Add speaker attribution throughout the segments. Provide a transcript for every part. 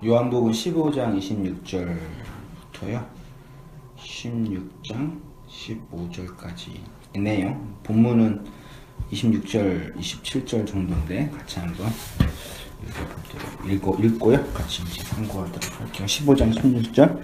Speaker 1: 요한복음 15장 26절부터요 16장 15절까지 있네요. 본문은 26절 27절 정도인데 같이 한번 읽고요 같이 이제 참고하도록 할게요. 15장 16절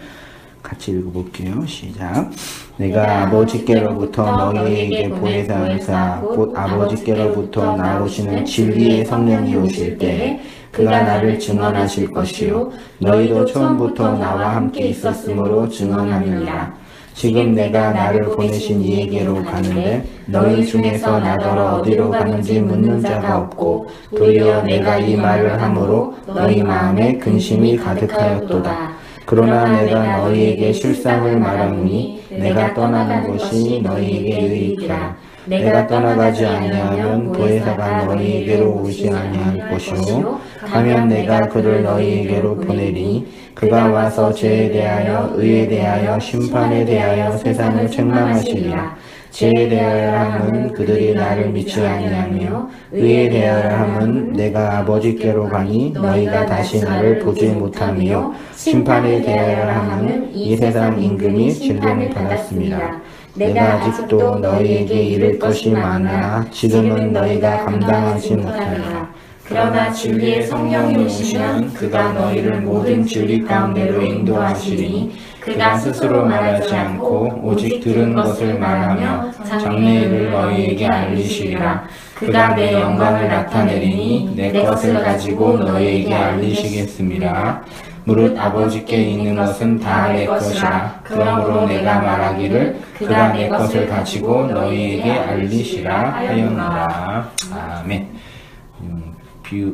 Speaker 1: 같이 읽어볼게요. 시작. 내가 아버지께로부터 너희에게 보혜사 의사 곧 아버지께로부터 나오시는 진리의 성령이 오실 때에 그가 나를 증언하실 것이요 너희도 처음부터 나와 함께 있었으므로 증언하느니라. 지금 내가 나를 보내신 이에게로 가는데 너희 중에서 나더러 어디로 가는지 묻는 자가 없고 도리어 내가 이 말을 함으로 너희 마음에 근심이 가득하였도다. 그러나 내가 너희에게 실상을 말하노니 내가 떠나는 것이 너희에게 유익이라. 내가 떠나가지 아니하면 보혜사가 너희에게로 오지 아니할 것이요 가면 내가 그를 너희에게로 보내리니 그가 와서 죄에 대하여 의에 대하여 심판에 대하여 세상을 책망하시리라. 죄에 대하여 함은 그들이 나를 믿지 아니하며 의에 대하여 함은 내가 아버지께로 가니 너희가 다시 나를 보지 못하며 심판에 대하여 함은 이 세상 임금이 진노를 받았습니다. 내가 아직도 너희에게 이를 것이 많으나 지금은 너희가 감당하지 못하리라. 그러나 진리의 성령이 오시면 그가 너희를 모든 진리 가운데로 인도하시리니 그가 스스로 말하지 않고 오직 들은 것을 말하며 장래일을 너희에게 알리시리라. 그가 내 영광을 나타내리니 내 것을 가지고 너희에게 알리시겠습니다. 무릇 아버지께 있는 것은 다 내 것이라. 그러므로 내가 말하기를 그가 내 것을 가지고 너희에게 알리시라 하였노라. 아멘.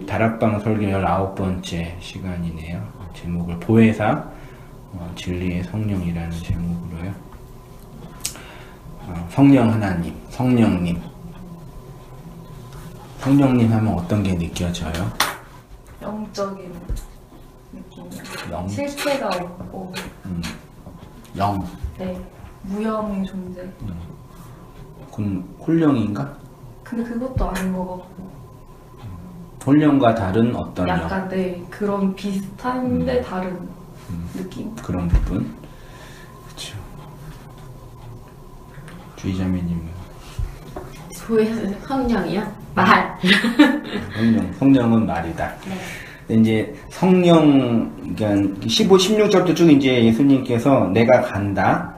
Speaker 1: 다락방 설교 19번째 시간이네요. 제목을 보혜사 진리의 성령이라는 제목으로요. 성령 하나님, 성령님 하면 어떤 게 느껴져요?
Speaker 2: 영적인 느낌이요.
Speaker 1: 영?
Speaker 2: 실체가 없고
Speaker 1: 영?
Speaker 2: 네, 무형의 존재.
Speaker 1: 그럼 홀령인가?
Speaker 2: 근데 그것도 아닌 것 같고
Speaker 1: 홀령과 다른 어떤 영?
Speaker 2: 약간 네, 그런 비슷한데 다른 느낌?
Speaker 1: 그런 부분. 그렇죠. 주의자매님은?
Speaker 3: 성령이요? 말.
Speaker 1: 성령은 말이다.
Speaker 3: 네.
Speaker 1: 근데 이제 성령, 그러니까 15, 16절도 쭉 이제 예수님께서 내가 간다.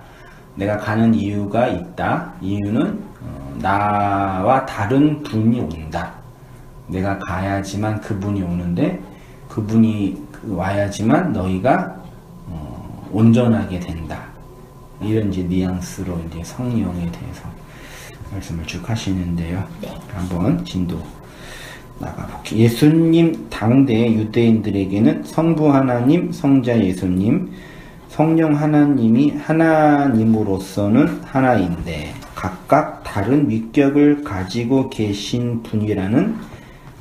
Speaker 1: 내가 가는 이유가 있다. 이유는 나와 다른 분이 온다. 내가 가야지만 그분이 오는데 그분이 와야지만 너희가 온전하게 된다. 이런 이제 뉘앙스로 이제 성령에 대해서 말씀을 쭉 하시는데요.
Speaker 3: 네.
Speaker 1: 한번 진도 나가볼게요. 예수님 당대 유대인들에게는 성부 하나님, 성자 예수님, 성령 하나님이 하나님으로서는 하나인데 각각 다른 위격을 가지고 계신 분이라는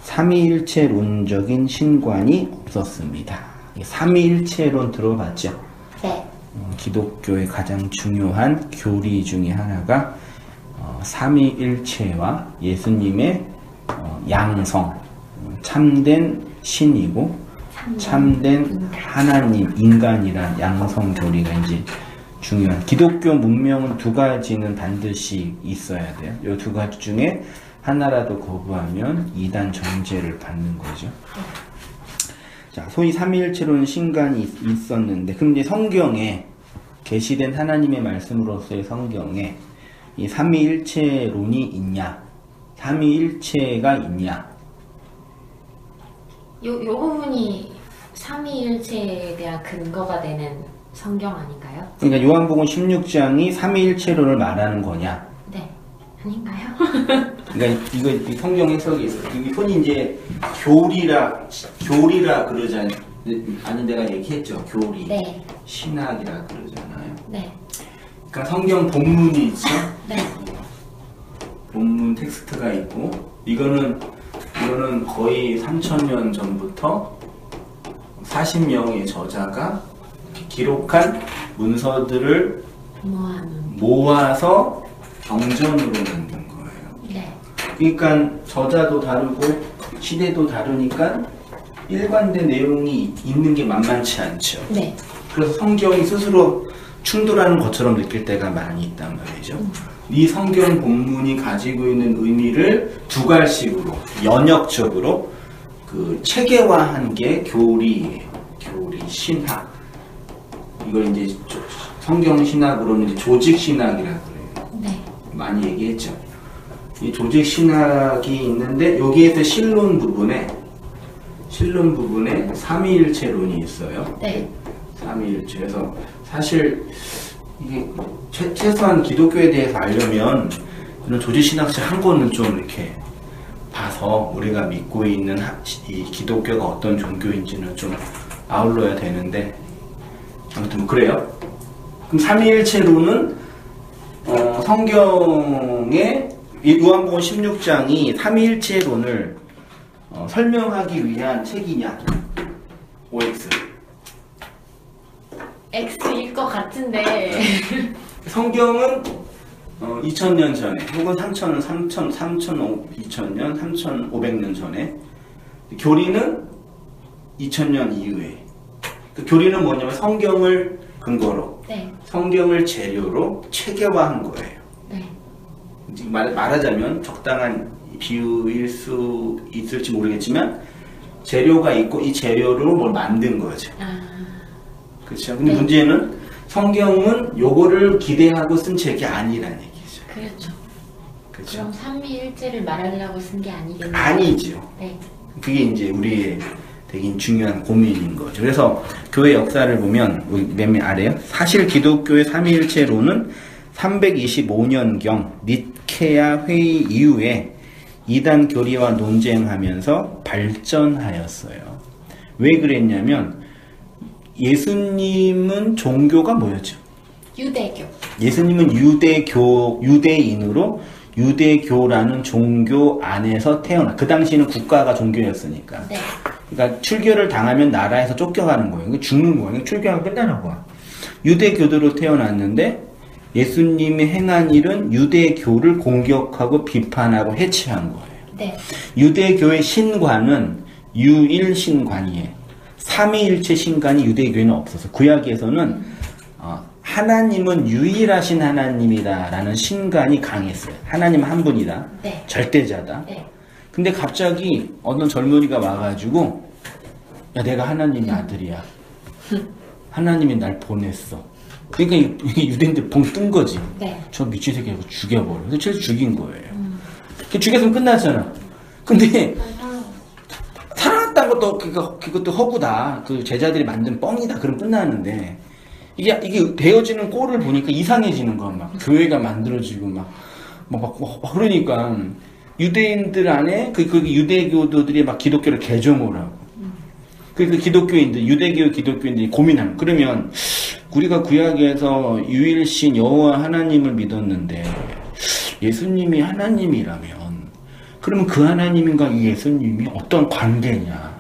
Speaker 1: 삼위일체론적인 신관이 없었습니다. 삼위일체론 들어봤죠?
Speaker 3: 네.
Speaker 1: 기독교의 가장 중요한 교리 중에 하나가 삼위일체와 예수님의 양성, 참된 신이고 참된 하나님, 인간이란 양성 교리가 이제 중요한 기독교 문명은 두 가지는 반드시 있어야 돼요. 이 두 가지 중에 하나라도 거부하면 이단 정죄를 받는 거죠. 자, 소위 삼위일체론 신간이 있었는데, 근데 성경에 계시된 하나님의 말씀으로서의 성경에 이 삼위일체론이 있냐, 삼위일체가 있냐?
Speaker 3: 요 부분이 삼위일체에 대한 근거가 되는 성경 아닌가요?
Speaker 1: 그러니까 요한복음 16장이 삼위일체론을 말하는 거냐?
Speaker 3: 네. 아닌가요?
Speaker 1: 그러니까 이거 성경 해석이 있어요. 이게 흔히 이제 교리라 그러잖아요. 아는 데가 얘기했죠. 교리.
Speaker 3: 네.
Speaker 1: 신학이라 그러잖아요.
Speaker 3: 네.
Speaker 1: 그러니까 성경 본문이 있죠.
Speaker 3: 네.
Speaker 1: 본문 텍스트가 있고 이거는 거의 3000년 전부터 40명의 저자가 기록한 문서들을 모아서 경전으로 만든 거예요.
Speaker 3: 네.
Speaker 1: 그러니까 저자도 다르고 시대도 다르니까 일관된 내용이 있는 게 만만치 않죠.
Speaker 3: 네.
Speaker 1: 그래서 성경이 스스로 충돌하는 것처럼 느낄 때가 많이 있단 말이죠. 이 성경 본문이 가지고 있는 의미를 두 갈식으로 연역적으로 그 체계화한 게 교리예요. 교리, 신학. 이걸 이제 성경 신학으로는 이제 조직 신학이라고 그래요.
Speaker 3: 네.
Speaker 1: 많이 얘기했죠. 이 조직 신학이 있는데 여기에서 신론 부분에 삼위일체론이 있어요.
Speaker 3: 네.
Speaker 1: 삼위일체에서 사실 이게 최소한 기독교에 대해서 알려면 이런 조직 신학책 한 권은 좀 이렇게 봐서 우리가 믿고 있는 이 기독교가 어떤 종교인지는 좀 아울러야 되는데 아무튼 뭐 그래요. 그럼 삼위일체론은 성경의 요한복음 16장이 삼위일체론을 설명하기 위한 책이냐? OX.
Speaker 3: X일 것 같은데.
Speaker 1: 성경은 2000년 전에 혹은 2000년, 3500년 전에 교리는 2000년 이후에 그 교리는 뭐냐면 성경을 근거로
Speaker 3: 네.
Speaker 1: 성경을 재료로 체계화한 거예요.
Speaker 3: 네.
Speaker 1: 말하자면 적당한 비유일 수 있을지 모르겠지만 재료가 있고 이 재료로 뭘 만든 거죠. 그렇죠. 근데
Speaker 3: 네.
Speaker 1: 문제는 성경은 요거를 기대하고 쓴 책이 아니라는 얘기죠.
Speaker 3: 그렇죠.
Speaker 1: 그렇죠.
Speaker 3: 그럼 삼위일체를 말하려고 쓴 게 아니겠네요.
Speaker 1: 아니죠.
Speaker 3: 네.
Speaker 1: 그게 이제 우리의 되게 중요한 고민인 거죠. 그래서 교회 역사를 보면 맨 아래요. 사실 기독교의 삼위일체론은 325년경 니케아 회의 이후에 이단 교리와 논쟁하면서 발전하였어요. 왜 그랬냐면 예수님은 종교가 뭐였죠?
Speaker 3: 유대교.
Speaker 1: 예수님은 유대인으로 유대교라는 종교 안에서 태어나. 그 당시는 국가가 종교였으니까.
Speaker 3: 네.
Speaker 1: 그러니까 출교를 당하면 나라에서 쫓겨가는 거예요. 죽는 거예요. 출교하고 끝나는 거야. 유대교도로 태어났는데 예수님이 행한 일은 유대교를 공격하고 비판하고 해치한 거예요.
Speaker 3: 네.
Speaker 1: 유대교의 신관은 유일신관이에요. 삼위일체 신관이 유대교에는 없어서 구약에서는 하나님은 유일하신 하나님이다라는 신관이 강했어요. 하나님 한 분이다.
Speaker 3: 네.
Speaker 1: 절대자다.
Speaker 3: 네.
Speaker 1: 근데 갑자기 어떤 젊은이가 와가지고 야 내가 하나님의 아들이야. 하나님이 날 보냈어. 그러니까 이게 유대인들 벙 뜬 거지.
Speaker 3: 네.
Speaker 1: 저 미친 새끼 이거 죽여버려. 그래서 쟤를 죽인 거예요. 죽였으면 끝났잖아. 근데 살아났다는 것도 그것도 허구다. 그 제자들이 만든 뻥이다. 그럼 끝나는데 이게 되어지는 꼴을 보니까 이상해지는 거야. 막 교회가 만들어지고 막 그러니까 유대인들 안에 그 유대교도들이 막 기독교를 개종을 하고 그 기독교인들 유대교 기독교인들이 고민하는. 그러면 우리가 구약에서 유일신 여호와 하나님을 믿었는데 예수님이 하나님이라면 그러면 그 하나님과 이 예수님이 어떤 관계냐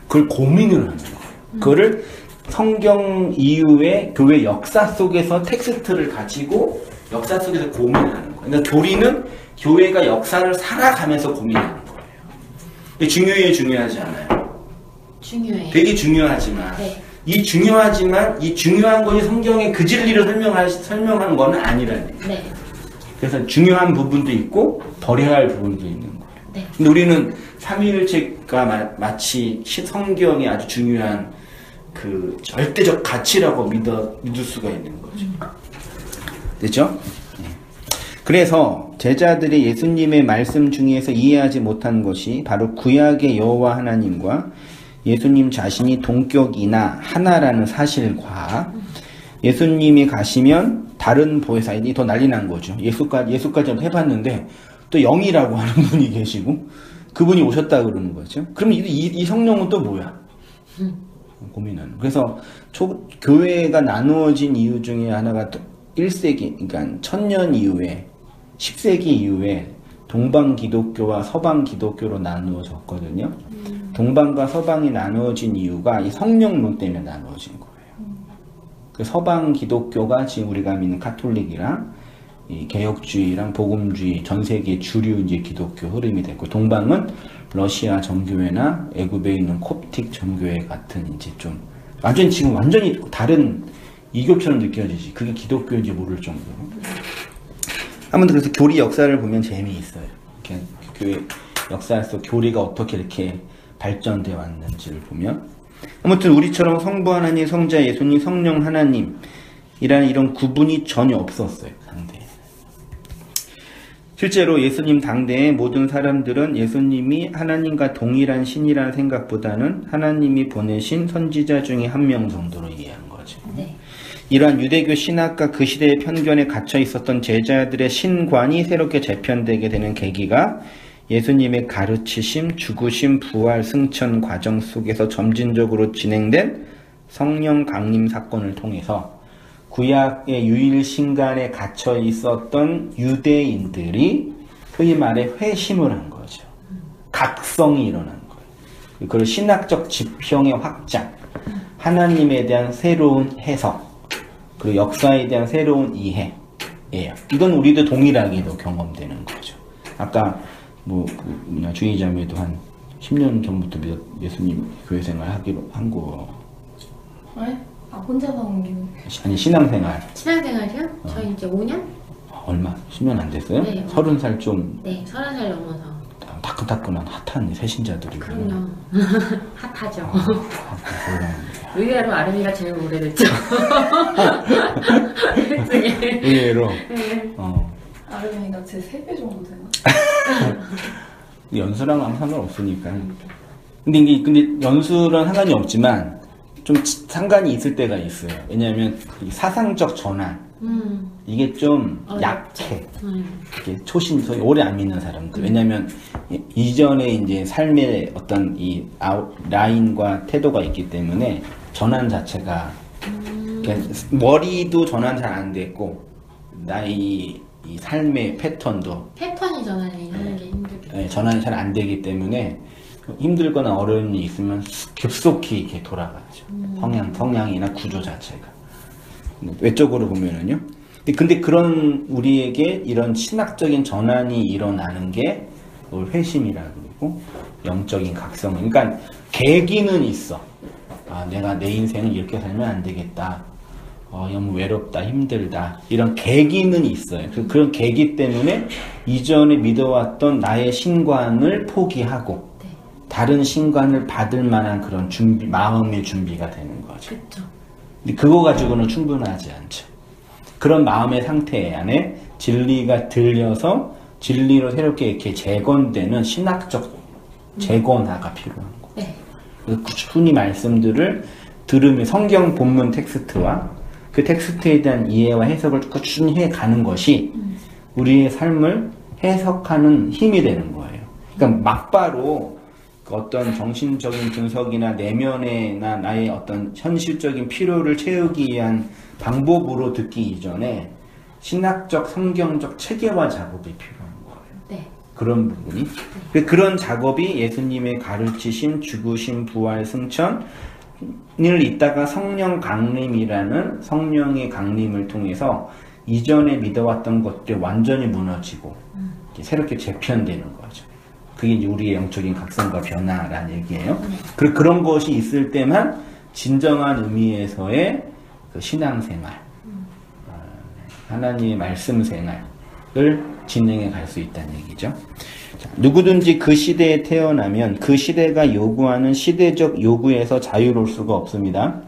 Speaker 1: 그걸 고민을 하는 거예요. 그거를 성경 이후의 교회 역사 속에서 텍스트를 가지고 역사 속에서 고민하는 거예요. 그러니까 교리는 교회가 역사를 살아가면서 고민하는 거예요. 근데 중요하지 않아요.
Speaker 3: 중요해요.
Speaker 1: 되게 중요하지만
Speaker 3: 네.
Speaker 1: 이 중요한 것이 성경의 그 진리를 설명하는 거는 아니라는 얘기예요.
Speaker 3: 네.
Speaker 1: 그래서 중요한 부분도 있고 버려야 할 부분도 있는 거예요.
Speaker 3: 네.
Speaker 1: 근데 우리는 삼위일체가 마치 성경의 아주 중요한 그 절대적 가치라고 믿을 수가 있는 거죠. 됐죠? 네. 그래서 제자들이 예수님의 말씀 중에서 이해하지 못한 것이 바로 구약의 여호와 하나님과 예수님 자신이 동격이나 하나라는 사실과 예수님이 가시면 다른 보혜사인이 더 난리 난 거죠. 예수까지 해봤는데 또 영이라고 하는 분이 계시고 그분이 오셨다 그러는 거죠. 그럼 이 성령은 또 뭐야? 고민하는. 그래서 교회가 나누어진 이유 중에 하나가 1세기, 그러니까 1000년 이후에 10세기 이후에 동방 기독교와 서방 기독교로 나누어졌거든요. 동방과 서방이 나누어진 이유가 이 성령론 때문에 나누어진 거예요. 그 서방 기독교가 지금 우리가 믿는 카톨릭이랑 이 개혁주의랑 복음주의 전 세계 주류 이제 기독교 흐름이 됐고 동방은 러시아 정교회나 애굽에 있는 콥틱 정교회 같은 이제 좀 완전히 지금 완전히 다른 이교처럼 느껴지지. 그게 기독교인지 모를 정도로. 아무튼 그래서 교리 역사를 보면 재미있어요. 이렇게 교회 역사 속 교리가 어떻게 이렇게 발전돼 왔는지를 보면 아무튼 우리처럼 성부 하나님, 성자 예수님, 성령 하나님이라는 이런 구분이 전혀 없었어요. 당대에. 실제로 예수님 당대의 모든 사람들은 예수님이 하나님과 동일한 신이라는 생각보다는 하나님이 보내신 선지자 중에 한 명 정도로 이해한 거죠.
Speaker 3: 네.
Speaker 1: 이러한 유대교 신학과 그 시대의 편견에 갇혀 있었던 제자들의 신관이 새롭게 재편되게 되는 계기가 예수님의 가르치심, 죽으심, 부활, 승천 과정 속에서 점진적으로 진행된 성령 강림 사건을 통해서 구약의 유일 신간에 갇혀 있었던 유대인들이 소위 말해 회심을 한 거죠. 각성이 일어난 거예요. 그리고 신학적 지평의 확장, 하나님에 대한 새로운 해석, 그리고 역사에 대한 새로운 이해예요. 이건 우리도 동일하게도 경험되는 거죠. 아까 주의자매도 한 10년 전부터 예수님 교회 생활 하기로 한 거.
Speaker 2: 네? 아, 혼자서 옮기는.
Speaker 1: 아니, 신앙생활.
Speaker 3: 신앙생활이요? 저희 이제 5년?
Speaker 1: 얼마? 10년 안 됐어요?
Speaker 3: 네.
Speaker 1: 30살 좀
Speaker 3: 네, 30살 넘어서.
Speaker 1: 따끈따끈한 핫한 새신자들이고.
Speaker 3: 그럼요. 핫하죠.
Speaker 1: 몰라요.
Speaker 3: 의외로 아름이가 제일 오래됐죠.
Speaker 1: 의외로.
Speaker 3: 네.
Speaker 2: 아르메니가 제 3배 정도 되나?
Speaker 1: 연수랑 아무 상관없으니까. 근데 연수랑 상관이 없지만 좀 상관이 있을 때가 있어요. 왜냐하면 이 사상적 전환 이게 좀 약해. 이렇게 소위 오래 안 믿는 사람들. 왜냐하면 이전에 이제 삶의 어떤 이 라인과 태도가 있기 때문에 전환 자체가 머리도 전환 잘 안 됐고 나의 이 삶의 패턴도
Speaker 3: 패턴이 전환이 하는 게 힘들겠죠.
Speaker 1: 네, 전환이 잘 안 되기 때문에 힘들거나 어려움이 있으면 급속히 이렇게 돌아가죠. 성향이나 구조 자체가. 외적으로 보면은요. 근데 그런 우리에게 이런 신학적인 전환이 일어나는 게 회심이라고 그러고 영적인 각성. 그러니까 계기는 있어. 아, 내가 내 인생을 이렇게 살면 안 되겠다. 너무 외롭다, 힘들다. 이런 계기는 있어요. 그런 계기 때문에 이전에 믿어왔던 나의 신관을 포기하고
Speaker 3: 네.
Speaker 1: 다른 신관을 받을 만한 그런 마음의 준비가 되는 거죠.
Speaker 3: 그렇죠.
Speaker 1: 근데 그거 가지고는 충분하지 않죠. 그런 마음의 상태 안에 진리가 들려서 진리로 새롭게 이렇게 재건되는 신학적 재건화가 필요한 거예요.
Speaker 3: 네.
Speaker 1: 그래서 꾸준히 말씀들을 들으며 성경 본문 텍스트와 그 텍스트에 대한 이해와 해석을 꾸준히 해가는 것이 우리의 삶을 해석하는 힘이 되는 거예요. 그러니까 막바로 어떤 정신적인 분석이나 내면이나 나의 어떤 현실적인 필요를 채우기 위한 방법으로 듣기 이전에 신학적, 성경적 체계화 작업이 필요한 거예요.
Speaker 3: 네.
Speaker 1: 그런 부분이. 그런 작업이 예수님의 가르치심, 죽으심, 부활, 승천을 이따가 성령 강림이라는 성령의 강림을 통해서 이전에 믿어왔던 것들이 완전히 무너지고 새롭게 재편되는 거죠. 그게 이제 우리의 영적인 각성과 변화라는 얘기예요. 그런 것이 있을 때만 진정한 의미에서의 그 신앙생활, 하나님의 말씀 생활을 진행해 갈 수 있다는 얘기죠. 자, 누구든지 그 시대에 태어나면 그 시대가 요구하는 시대적 요구에서 자유로울 수가 없습니다.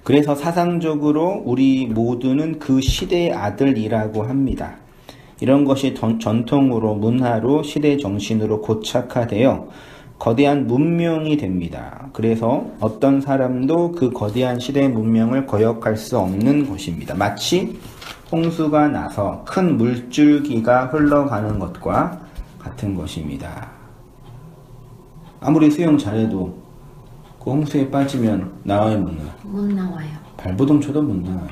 Speaker 1: 그래서 사상적으로 우리 모두는 그 시대의 아들이라고 합니다. 이런 것이 전통으로 문화로 시대 정신으로 고착화되어 거대한 문명이 됩니다. 그래서 어떤 사람도 그 거대한 시대의 문명을 거역할 수 없는 것입니다. 마치 홍수가 나서 큰 물줄기가 흘러가는 것과 같은 것입니다. 아무리 수영 잘해도 그 홍수에 빠지면 나와요, 못 나와요?
Speaker 3: 못 나와요.
Speaker 1: 발버둥 쳐도 못 나와요.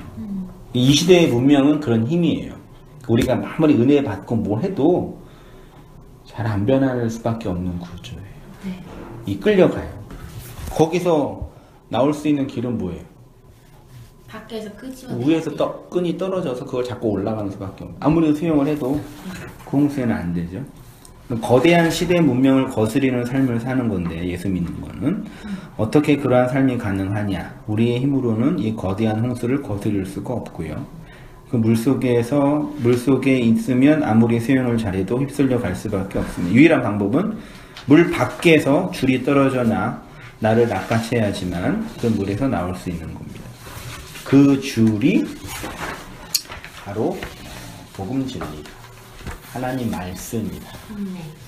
Speaker 1: 이 시대의 문명은 그런 힘이에요. 우리가 아무리 은혜 받고 뭘 해도 잘 안 변할 수밖에 없는 구조예요.
Speaker 3: 네.
Speaker 1: 이 끌려가요. 거기서 나올 수 있는 길은 뭐예요?
Speaker 3: 밖에서 끄집어
Speaker 1: 위에서 끈이 떨어져서 그걸 자꾸 올라가는 수밖에 없어요. 아무리 수영을 해도 그 홍수에는 안 되죠. 거대한 시대 문명을 거스리는 삶을 사는 건데 예수 믿는 거는 어떻게 그러한 삶이 가능하냐? 우리의 힘으로는 이 거대한 홍수를 거스릴 수가 없고요. 그 물속에 있으면 아무리 수영을 잘해도 휩쓸려 갈 수밖에 없습니다. 유일한 방법은 물 밖에서 줄이 떨어져 나를 낚아채야지만 그 물에서 나올 수 있는 겁니다. 그 줄이 바로 복음 진리, 하나님 말씀이다.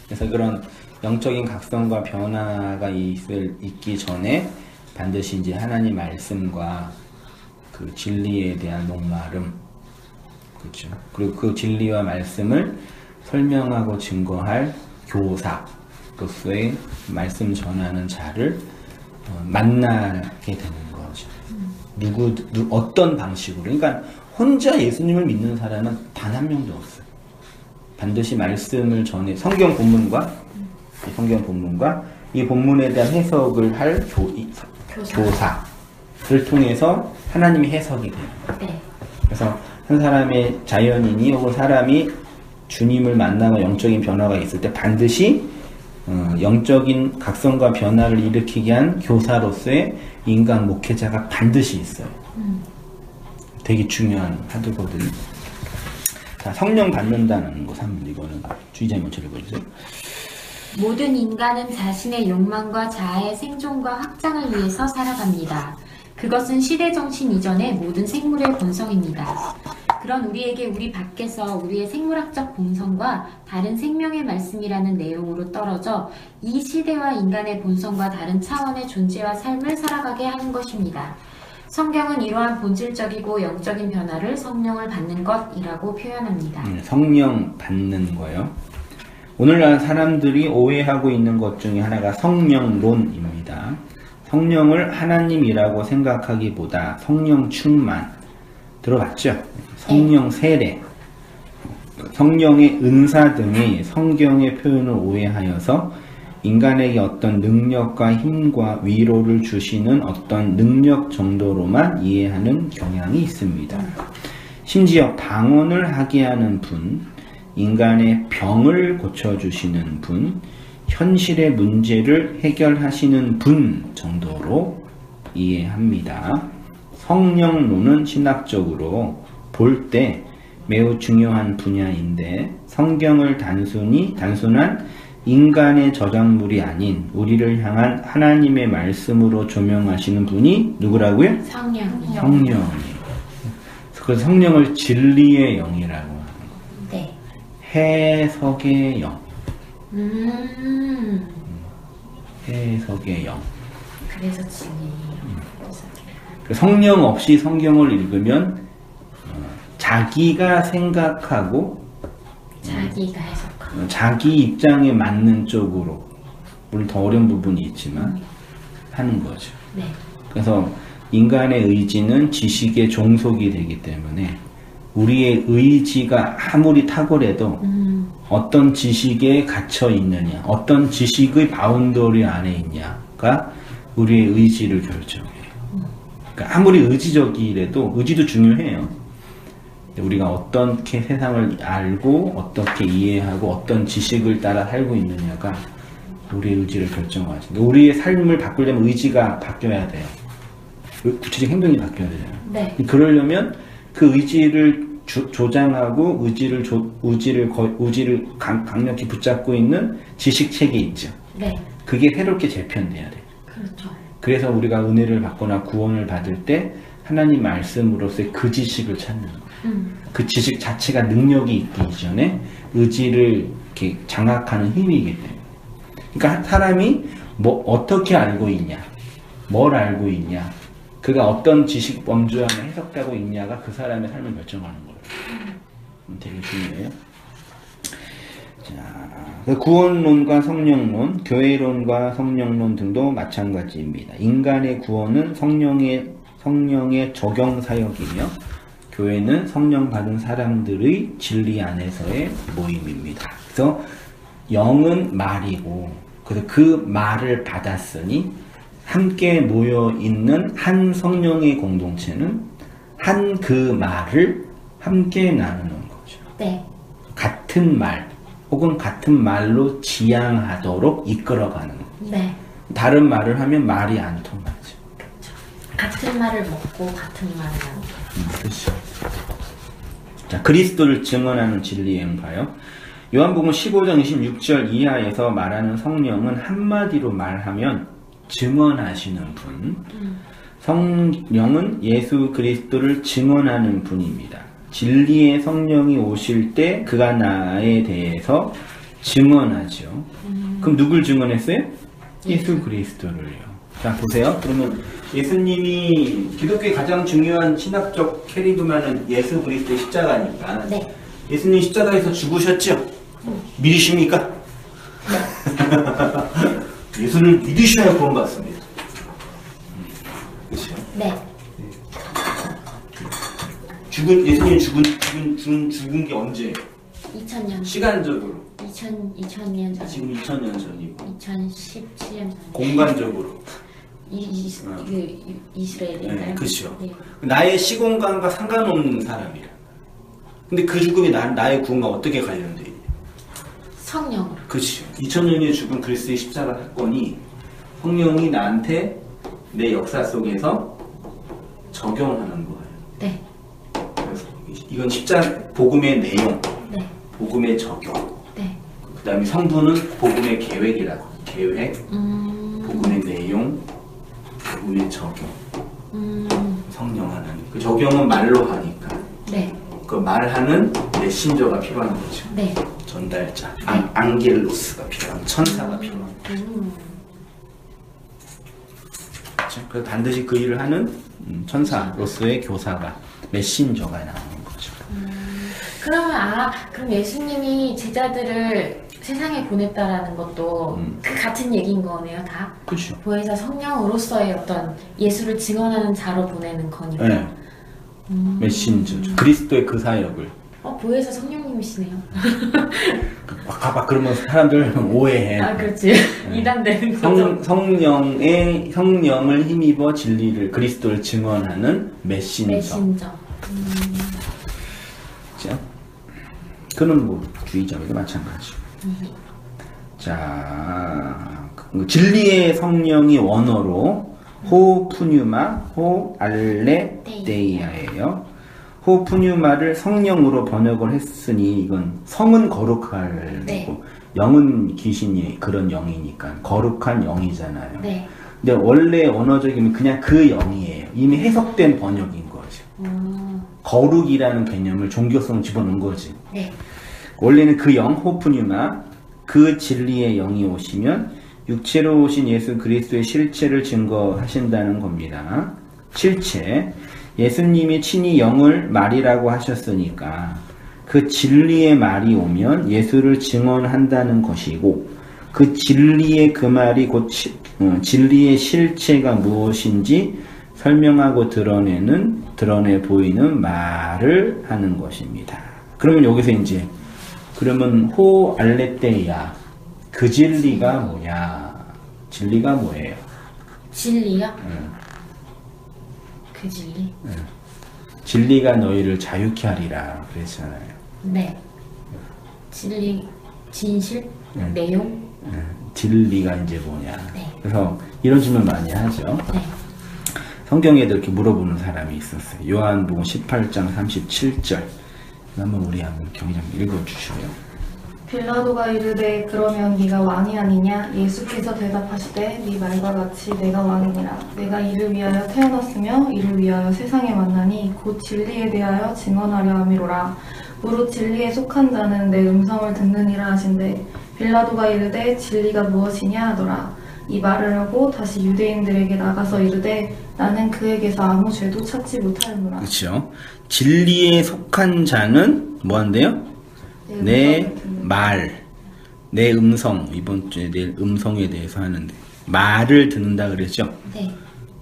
Speaker 1: 그래서 그런 영적인 각성과 변화가 있기 전에 반드시 이제 하나님 말씀과 그 진리에 대한 목마름, 그렇죠. 그리고 그 진리와 말씀을 설명하고 증거할 교사로서의 말씀 전하는 자를 만나게 되는 거죠. 어떤 방식으로. 그러니까 혼자 예수님을 믿는 사람은 단 한 명도 없어요. 반드시 말씀을 전해 성경 본문과 이 본문에 대한 해석을 할 교사를 통해서 하나님이 해석이 돼요.
Speaker 3: 네.
Speaker 1: 그래서 한 사람의 자연인이 혹은 사람이 주님을 만나고 영적인 변화가 있을 때 반드시 영적인 각성과 변화를 일으키게 한 교사로서의 인간 목회자가 반드시 있어요. 되게 중요한 하드거든요. 자, 성령 받는다는 거 3번 이거는 주의자님 먼저 읽어주세요.
Speaker 3: 모든 인간은 자신의 욕망과 자아의 생존과 확장을 위해서 살아갑니다. 그것은 시대정신 이전의 모든 생물의 본성입니다. 그런 우리에게 우리 밖에서 우리의 생물학적 본성과 다른 생명의 말씀이라는 내용으로 떨어져 이 시대와 인간의 본성과 다른 차원의 존재와 삶을 살아가게 하는 것입니다. 성경은 이러한 본질적이고 영적인 변화를 성령을 받는 것이라고 표현합니다.
Speaker 1: 성령 받는 거요. 오늘날 사람들이 오해하고 있는 것 중에 하나가 성령론입니다. 성령을 하나님이라고 생각하기보다 성령 충만, 들어봤죠? 성령 세례, 성령의 은사 등의 성경의 표현을 오해하여서 인간에게 어떤 능력과 힘과 위로를 주시는 어떤 능력 정도로만 이해하는 경향이 있습니다. 심지어 방언을 하게 하는 분, 인간의 병을 고쳐주시는 분, 현실의 문제를 해결하시는 분 정도로 이해합니다. 성령론은 신학적으로 볼 때 매우 중요한 분야인데 성경을 단순한 인간의 저작물이 아닌 우리를 향한 하나님의 말씀으로 조명하시는 분이 누구라고요? 성령이에요. 그래서 성령을 진리의 영이라고 하는 거예요.
Speaker 3: 네.
Speaker 1: 해석의 영. 해석의 영.
Speaker 3: 그래서 진리예요.
Speaker 1: 성령 없이 성경을 읽으면 자기가 생각하고
Speaker 3: 자기가 해석하고
Speaker 1: 자기 입장에 맞는 쪽으로 물론 더 어려운 부분이 있지만 하는 거죠.
Speaker 3: 네.
Speaker 1: 그래서 인간의 의지는 지식의 종속이 되기 때문에 우리의 의지가 아무리 탁월해도 어떤 지식에 갇혀 있느냐, 어떤 지식의 바운더리 안에 있냐가 우리의 의지를 결정해요. 그러니까 아무리 의지적이라도 의지도 중요해요. 우리가 어떻게 세상을 알고 어떻게 이해하고 어떤 지식을 따라 살고 있느냐가 우리의 의지를 결정하죠. 우리의 삶을 바꾸려면 의지가 바뀌어야 돼요. 구체적 행동이 바뀌어야 돼요.
Speaker 3: 네.
Speaker 1: 그러려면 그 의지를 조장하고 의지를 강력히 붙잡고 있는 지식체계 있죠.
Speaker 3: 네.
Speaker 1: 그게 새롭게 재편돼야 돼요.
Speaker 3: 그렇죠.
Speaker 1: 그래서 우리가 은혜를 받거나 구원을 받을 때 하나님 말씀으로서의 그 지식을 찾는 거예요. 그 지식 자체가 능력이 있기 이전에 의지를 이렇게 장악하는 힘이기 때문에. 그러니까 사람이 뭐 어떻게 알고 있냐, 뭘 알고 있냐, 그가 어떤 지식 범주 안에 해석되고 있냐가 그 사람의 삶을 결정하는 거예요. 되게 중요해요. 자, 구원론과 성령론, 교회론과 성령론 등도 마찬가지입니다. 인간의 구원은 성령의 적용 사역이며 교회는 성령 받은 사람들의 진리 안에서의 모임입니다. 그래서 영은 말이고 그래서 그 말을 받았으니 함께 모여 있는 한 성령의 공동체는 한 그 말을 함께 나누는 거죠.
Speaker 3: 네.
Speaker 1: 같은 말, 혹은 같은 말로 지향하도록 이끌어가는 거.
Speaker 3: 네.
Speaker 1: 다른 말을 하면 말이 안 통하죠.
Speaker 3: 같은 말을 먹고 같은 말을 하는.
Speaker 1: 그렇죠. 자, 그리스도를 증언하는 진리행 봐요. 요한복음 15장 26절 이하에서 말하는 성령은 한마디로 말하면 증언하시는 분. 성령은 예수 그리스도를 증언하는 분입니다. 진리의 성령이 오실 때 그가 나에 대해서 증언하죠. 그럼 누굴 증언했어요? 예수 그리스도를요. 자, 보세요. 그러면 예수님이 기독교의 가장 중요한 신학적 캐리그만은 예수 그리스도의 십자가니까.
Speaker 3: 네.
Speaker 1: 예수님 십자가에서 죽으셨죠? 믿으십니까? 예수를 믿으셔야 구원받습니다. 그렇죠?
Speaker 3: 네.
Speaker 1: 예수님 죽은 게 언제예요?
Speaker 3: 2000년.
Speaker 1: 시간적으로.
Speaker 3: 2000년 전.
Speaker 1: 지금 2000년 전이고.
Speaker 3: 2017년 전.
Speaker 1: 공간적으로.
Speaker 3: 이스라엘인가요?
Speaker 1: 네, 그렇죠.
Speaker 3: 네.
Speaker 1: 나의 시공간과 상관없는 사람이라. 근데 그 죽음이 나의 구원과 어떻게 관련돼 있냐?
Speaker 3: 성령으로.
Speaker 1: 그렇죠. 2000년에 죽은 그리스도의 십자가 사건이 성령이 나한테 내 역사 속에서 적용하는 거예요.
Speaker 3: 네.
Speaker 1: 그래서 이건 복음의 내용,
Speaker 3: 네.
Speaker 1: 복음의 적용.
Speaker 3: 네.
Speaker 1: 그 다음에 성부는 복음의 계획이라고. 계획, 복음의 내용, 복음의 적용. 성령 하나님. 그 적용은 말로 하니까.
Speaker 3: 네.
Speaker 1: 그 말하는 메신저가 필요한 거죠.
Speaker 3: 네.
Speaker 1: 전달자. 앙겔로스가 필요한, 천사가 필요한 거죠. 그렇죠? 그래서 반드시 그 일을 하는 천사로서의 교사가, 메신저가 나오는 거죠.
Speaker 3: 그러면 그럼 예수님이 제자들을 세상에 보냈다라는 것도 그 같은 얘기인 거네요, 다?
Speaker 1: 그렇죠.
Speaker 3: 보혜사 성령으로서의 어떤 예수를 증언하는 자로 보내는 거니까.
Speaker 1: 네. 메신저죠. 그리스도의 그 사역을.
Speaker 3: 보혜사 성령님이시네요.
Speaker 1: 막 그러면 사람들 오해해.
Speaker 3: 그렇지. 이단되는 거죠.
Speaker 1: 성령을 힘입어 진리를, 그리스도를 증언하는 메신저. 자, 그는 뭐 주의자에도 마찬가지. 자, 진리의 성령이 원어로 호푸뉴마, 호알레데이아예요. 호푸뉴마를 성령으로 번역을 했으니 이건 성은 거룩할
Speaker 3: 네.
Speaker 1: 거고 영은 귀신이 그런 영이니까 거룩한 영이잖아요.
Speaker 3: 네.
Speaker 1: 근데 원래 언어적이면 그냥 그 영이에요. 이미 해석된 번역인 거죠. 거룩이라는 개념을 종교성 집어넣은 거지.
Speaker 3: 네.
Speaker 1: 원래는 그 영, 호푸뉴마, 그 진리의 영이 오시면 육체로 오신 예수 그리스도의 실체를 증거하신다는 겁니다. 실체. 예수님이 친히 영을 말이라고 하셨으니까 그 진리의 말이 오면 예수를 증언한다는 것이고, 그 진리의 그 말이 곧 진리의 실체가 무엇인지 설명하고 드러내 보이는 말을 하는 것입니다. 그러면 여기서 이제 그러면 호알레테야, 그 진리가 뭐냐? 진리가 뭐예요?
Speaker 3: 진리요? 그 진리?
Speaker 1: 진리가 너희를 자유케 하리라 그랬잖아요.
Speaker 3: 네. 진리, 진실, 내용?
Speaker 1: 진리가 이제 뭐냐?
Speaker 3: 네.
Speaker 1: 그래서 이런 질문 많이 하죠.
Speaker 3: 네.
Speaker 1: 성경에도 이렇게 물어보는 사람이 있었어요. 요한복음 18장 37절. 한번 우리 한번 경희 좀 읽어주시고요.
Speaker 2: 빌라도가 이르되 그러면 네가 왕이 아니냐? 예수께서 대답하시되 네 말과 같이 내가 왕이니라. 내가 이를 위하여 태어났으며 이를 위하여 세상에 왔나니 곧 진리에 대하여 증언하려 함이로라. 무릇 진리에 속한 자는 내 음성을 듣느니라 하신대. 빌라도가 이르되 진리가 무엇이냐 하더라. 이 말을 하고 다시 유대인들에게 나가서 이르되 나는 그에게서 아무 죄도 찾지 못하였노라.
Speaker 1: 그렇죠. 진리에 속한 자는 뭐 한대요? 내 말, 내 음성. 이번 주에 내 음성에 대해서 하는데 말을 듣는다 그랬죠.
Speaker 3: 네.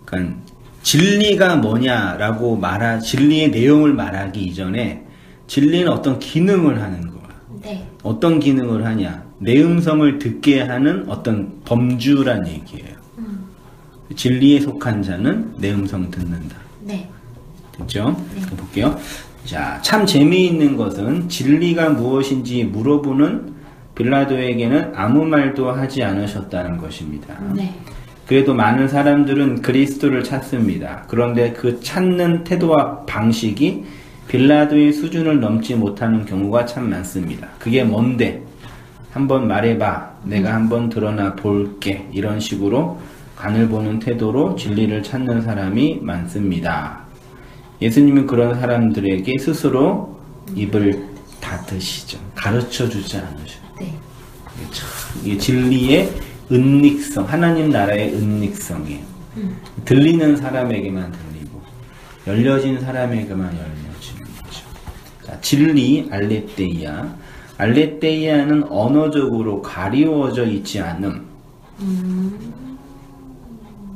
Speaker 1: 그러니까 진리가 뭐냐라고 진리의 내용을 말하기 이전에 진리는 어떤 기능을 하는 거야.
Speaker 3: 네.
Speaker 1: 어떤 기능을 하냐? 내 음성을 듣게 하는 어떤 범주란 얘기예요. 진리에 속한 자는 내 음성 듣는다.
Speaker 3: 네.
Speaker 1: 됐죠?
Speaker 3: 네.
Speaker 1: 볼게요. 자, 참 재미있는 것은 진리가 무엇인지 물어보는 빌라도에게는 아무 말도 하지 않으셨다는 것입니다.
Speaker 3: 네.
Speaker 1: 그래도 많은 사람들은 그리스도를 찾습니다. 그런데 그 찾는 태도와 방식이 빌라도의 수준을 넘지 못하는 경우가 참 많습니다. 그게 뭔데? 한번 말해봐. 내가 한번 드러나 볼게. 이런 식으로 간을 보는 태도로 진리를 찾는 사람이 많습니다. 예수님은 그런 사람들에게 스스로 입을 닫으시죠. 가르쳐주지 않으셔.
Speaker 3: 네.
Speaker 1: 이게 진리의 은닉성, 하나님 나라의 은닉성이에요. 들리는 사람에게만 들리고 열려진 사람에게만 열려지는 거죠. 자, 진리 알레테이아. 알레테이아는 언어적으로 가리워져 있지 않음.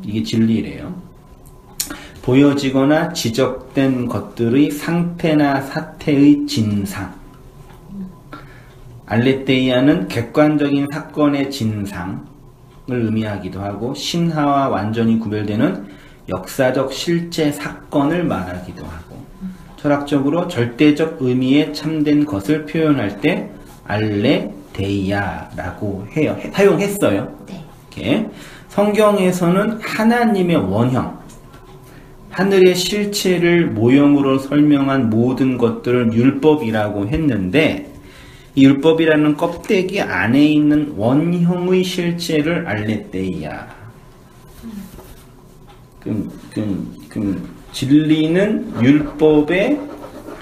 Speaker 1: 이게 진리래요. 보여지거나 지적된 것들의 상태나 사태의 진상. 알레테이아는 객관적인 사건의 진상을 의미하기도 하고 신화와 완전히 구별되는 역사적 실제 사건을 말하기도 하고 철학적으로 절대적 의미의 참된 것을 표현할 때 알레테이아라고 해요. 사용했어요.
Speaker 3: 네.
Speaker 1: 이렇게. 성경에서는 하나님의 원형, 하늘의 실체를 모형으로 설명한 모든 것들을 율법이라고 했는데 이 율법이라는 껍데기 안에 있는 원형의 실체를 알레테이아. 그럼 진리는 율법의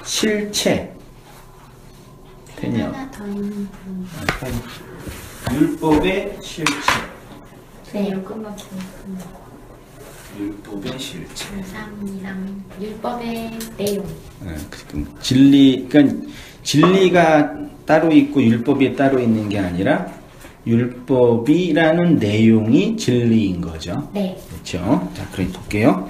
Speaker 1: 실체. 되냐?
Speaker 3: 하나 더 있는 분.
Speaker 1: 율법의 실체.
Speaker 3: 네.
Speaker 2: 끝났어요.
Speaker 1: 율법의 실체.
Speaker 3: 감사합니다. 율법의 내용.
Speaker 1: 그러니까 진리가 따로 있고 율법이 따로 있는 게 아니라 율법이라는 내용이 진리인 거죠.
Speaker 3: 네.
Speaker 1: 그렇죠. 자, 그래 볼게요.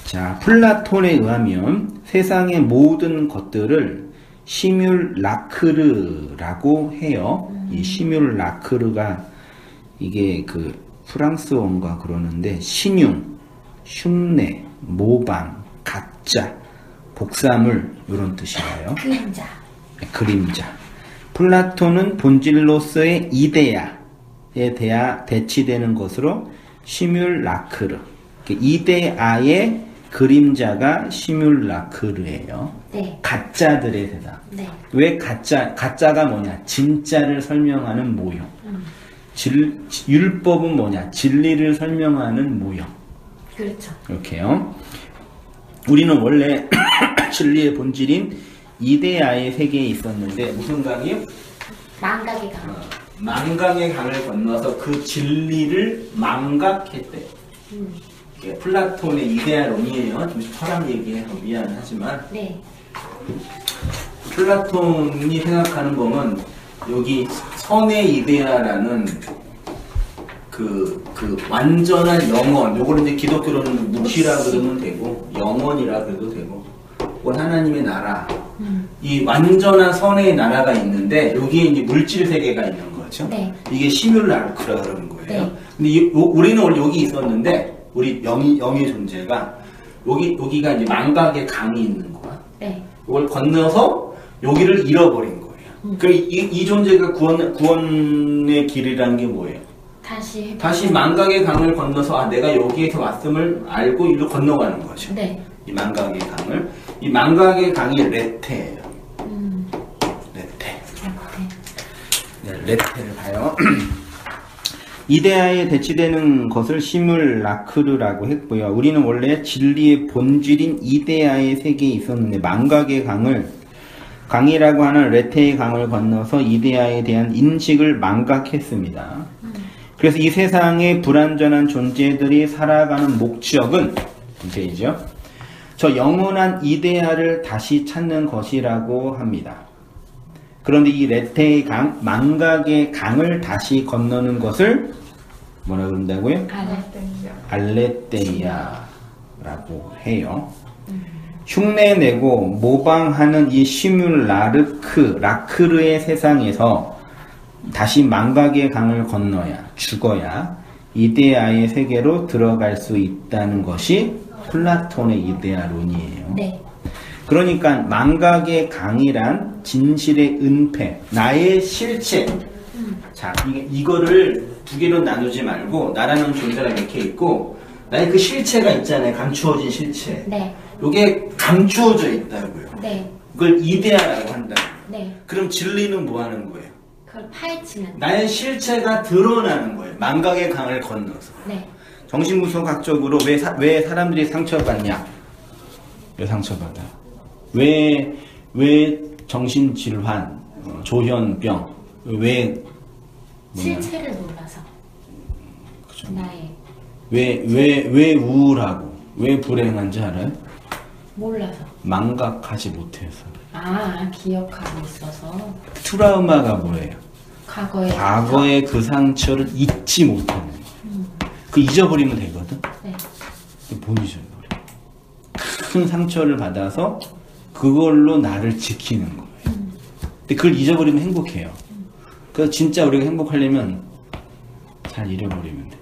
Speaker 1: 자, 플라톤에 의하면 세상의 모든 것들을 시뮬라크르라고 해요. 이 시뮬라크르가 이게 그 프랑스어인가 그러는데 신용, 흉내, 모방, 가짜, 복사물 이런 뜻이에요.
Speaker 3: 그림자.
Speaker 1: 그림자. 플라톤은 본질로서의 이데아에 대치되는 것으로 시뮬라크르. 이데아의 그림자가 시뮬라크르예요.
Speaker 3: 네.
Speaker 1: 가짜들의 대답.
Speaker 3: 네.
Speaker 1: 왜 가짜가 뭐냐? 진짜를 설명하는 모형. 율법은 뭐냐? 진리를 설명하는 모형.
Speaker 3: 그렇죠.
Speaker 1: 이렇게요. 우리는 원래 진리의 본질인 이데아의 세계에 있었는데 무슨 강이요?
Speaker 3: 망각의 강.
Speaker 1: 망각의 강을 건너서 그 진리를 망각했대. 이게 플라톤의 이데아론이에요. 좀 철학 얘기해서 미안하지만
Speaker 3: 네.
Speaker 1: 플라톤이 생각하는 법은 여기 선의 이데아라는 그 완전한 영원, 요거를 이제 기독교로는 묵시라 그러면 되고 영원이라 그래도 되고 혹은 하나님의 나라, 이 완전한 선의 나라가 있는데 여기에 이제 물질 세계가 있는 거죠.
Speaker 3: 네.
Speaker 1: 이게 시뮬라크라 그러는 거예요.
Speaker 3: 네.
Speaker 1: 근데 우리는 원래 여기 있었는데 우리 영의 존재가 여기가 이제 망각의 강이 있는 거야.
Speaker 3: 네.
Speaker 1: 이걸 건너서 여기를 잃어버린 거예요. 그럼 이 존재가 구원의 길이라는 게 뭐예요? 다시 망각의 강을 건너서 내가 여기에서 왔음을 알고 이리로 건너가는 거죠.
Speaker 3: 네.
Speaker 1: 이 망각의 강을. 이 망각의 강이 레테예요. 레테. 네, 레테를 봐요. 이데아에 대치되는 것을 시뮬라크르라고 했고요. 우리는 원래 진리의 본질인 이데아의 세계에 있었는데 망각의 강이라고 하는 레테의 강을 건너서 이데아에 대한 인식을 망각했습니다. 그래서 이 세상의 불완전한 존재들이 살아가는 목적은 이제죠. 저 영원한 이데아를 다시 찾는 것이라고 합니다. 그런데 이 레테의 강, 망각의 강을 다시 건너는 것을 뭐라 그런다고요? 알레테이아라고 해요. 흉내내고 모방하는 이 라크르의 세상에서 다시 망각의 강을 건너야, 죽어야 이데아의 세계로 들어갈 수 있다는 것이 플라톤의 이데아론이에요.
Speaker 3: 네.
Speaker 1: 그러니까 망각의 강이란 진실의 은폐, 나의 실체, 자, 이거를 두 개로 나누지 말고 나라는 존재가 이렇게 있고 나의 그 실체가 있잖아요. 감추어진 실체.
Speaker 3: 네.
Speaker 1: 이게 감추어져 있다고요.
Speaker 3: 네.
Speaker 1: 그걸 이데아라고 한다.
Speaker 3: 네.
Speaker 1: 그럼 진리는 뭐 하는 거예요?
Speaker 3: 그걸 파헤치는.
Speaker 1: 나의 실체가 드러나는 거예요. 망각의 강을 건너서.
Speaker 3: 네.
Speaker 1: 정신분석학적으로 왜 사람들이 상처받냐? 왜 상처받아? 왜 정신질환, 조현병, 왜
Speaker 3: 실체를 몰라서.
Speaker 1: 그죠.
Speaker 3: 나의.
Speaker 1: 왜 우울하고 왜 불행한지 알아요?
Speaker 3: 몰라서.
Speaker 1: 망각하지 못해서.
Speaker 3: 기억하고 있어서.
Speaker 1: 트라우마가 뭐예요?
Speaker 3: 과거에.
Speaker 1: 그 상처를 잊지 못하는 거예요. 그 잊어버리면 되거든?
Speaker 3: 네.
Speaker 1: 못 잊어버려. 큰 상처를 받아서 그걸로 나를 지키는 거예요. 근데 그걸 잊어버리면 행복해요. 그래서 진짜 우리가 행복하려면 잘 잃어버리면 돼.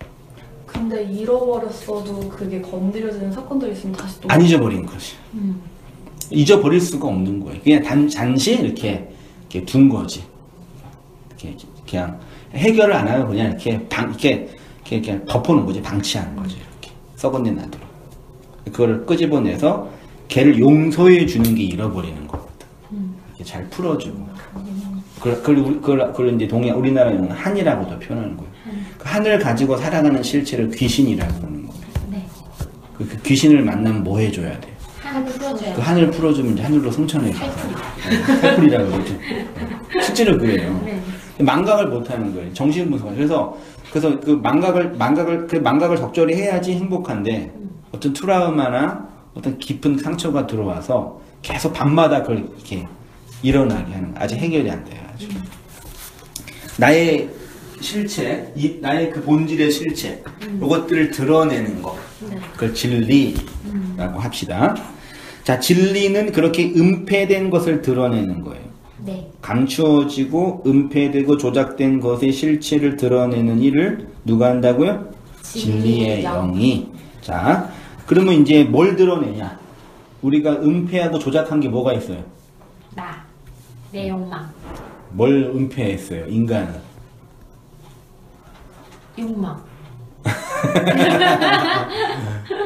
Speaker 2: 근데 잃어버렸어도 그게 건드려지는 사건들이 있으면 다시 또
Speaker 1: 안 잊어버린 거지. 잊어버릴 수가 없는 거예요. 그냥 단지 이렇게 둔 거지. 이렇게 그냥 해결을 안 하고 그냥 이렇게 덮어놓은 거지. 방치하는 거지. 이렇게 썩은 데 놔두고. 그걸 끄집어내서 걔를 용서해 주는 게 잃어버리는 거거든. 이렇게 잘 풀어주고. 그걸 이제 우리나라는 한이라고도 표현하는 거예요. 그 한을 가지고 살아가는 실체를 귀신이라고 하는 거예요.
Speaker 3: 네.
Speaker 1: 그 귀신을 만나면 뭐 해줘야 돼요?
Speaker 3: 한을 풀어줘야
Speaker 1: 그 한을 풀어주면 이제 하늘로 승천해 줘요. 살풀이라고 그러죠. 실제로 그래요.
Speaker 3: 네.
Speaker 1: 망각을 못 하는 거예요. 정신분석. 그래서 그 망각을 적절히 해야지 행복한데 어떤 트라우마나 어떤 깊은 상처가 들어와서 계속 밤마다 그걸 이렇게 일어나게 하는 거. 아직 해결이 안 돼요. 아직. 나의 실체, 나의 그 본질의 실체, 이것들을 드러내는 것.
Speaker 3: 네.
Speaker 1: 그걸 진리라고 합시다. 자, 진리는 그렇게 은폐된 것을 드러내는 거예요.
Speaker 3: 네.
Speaker 1: 감추어지고 은폐되고 조작된 것의 실체를 드러내는 일을 누가 한다고요? 진리의 영이. 자, 그러면 이제 뭘 드러내냐? 우리가 은폐하고 조작한 게 뭐가 있어요?
Speaker 3: 내 욕망.
Speaker 1: 뭘 은폐했어요? 인간은.
Speaker 3: 욕망.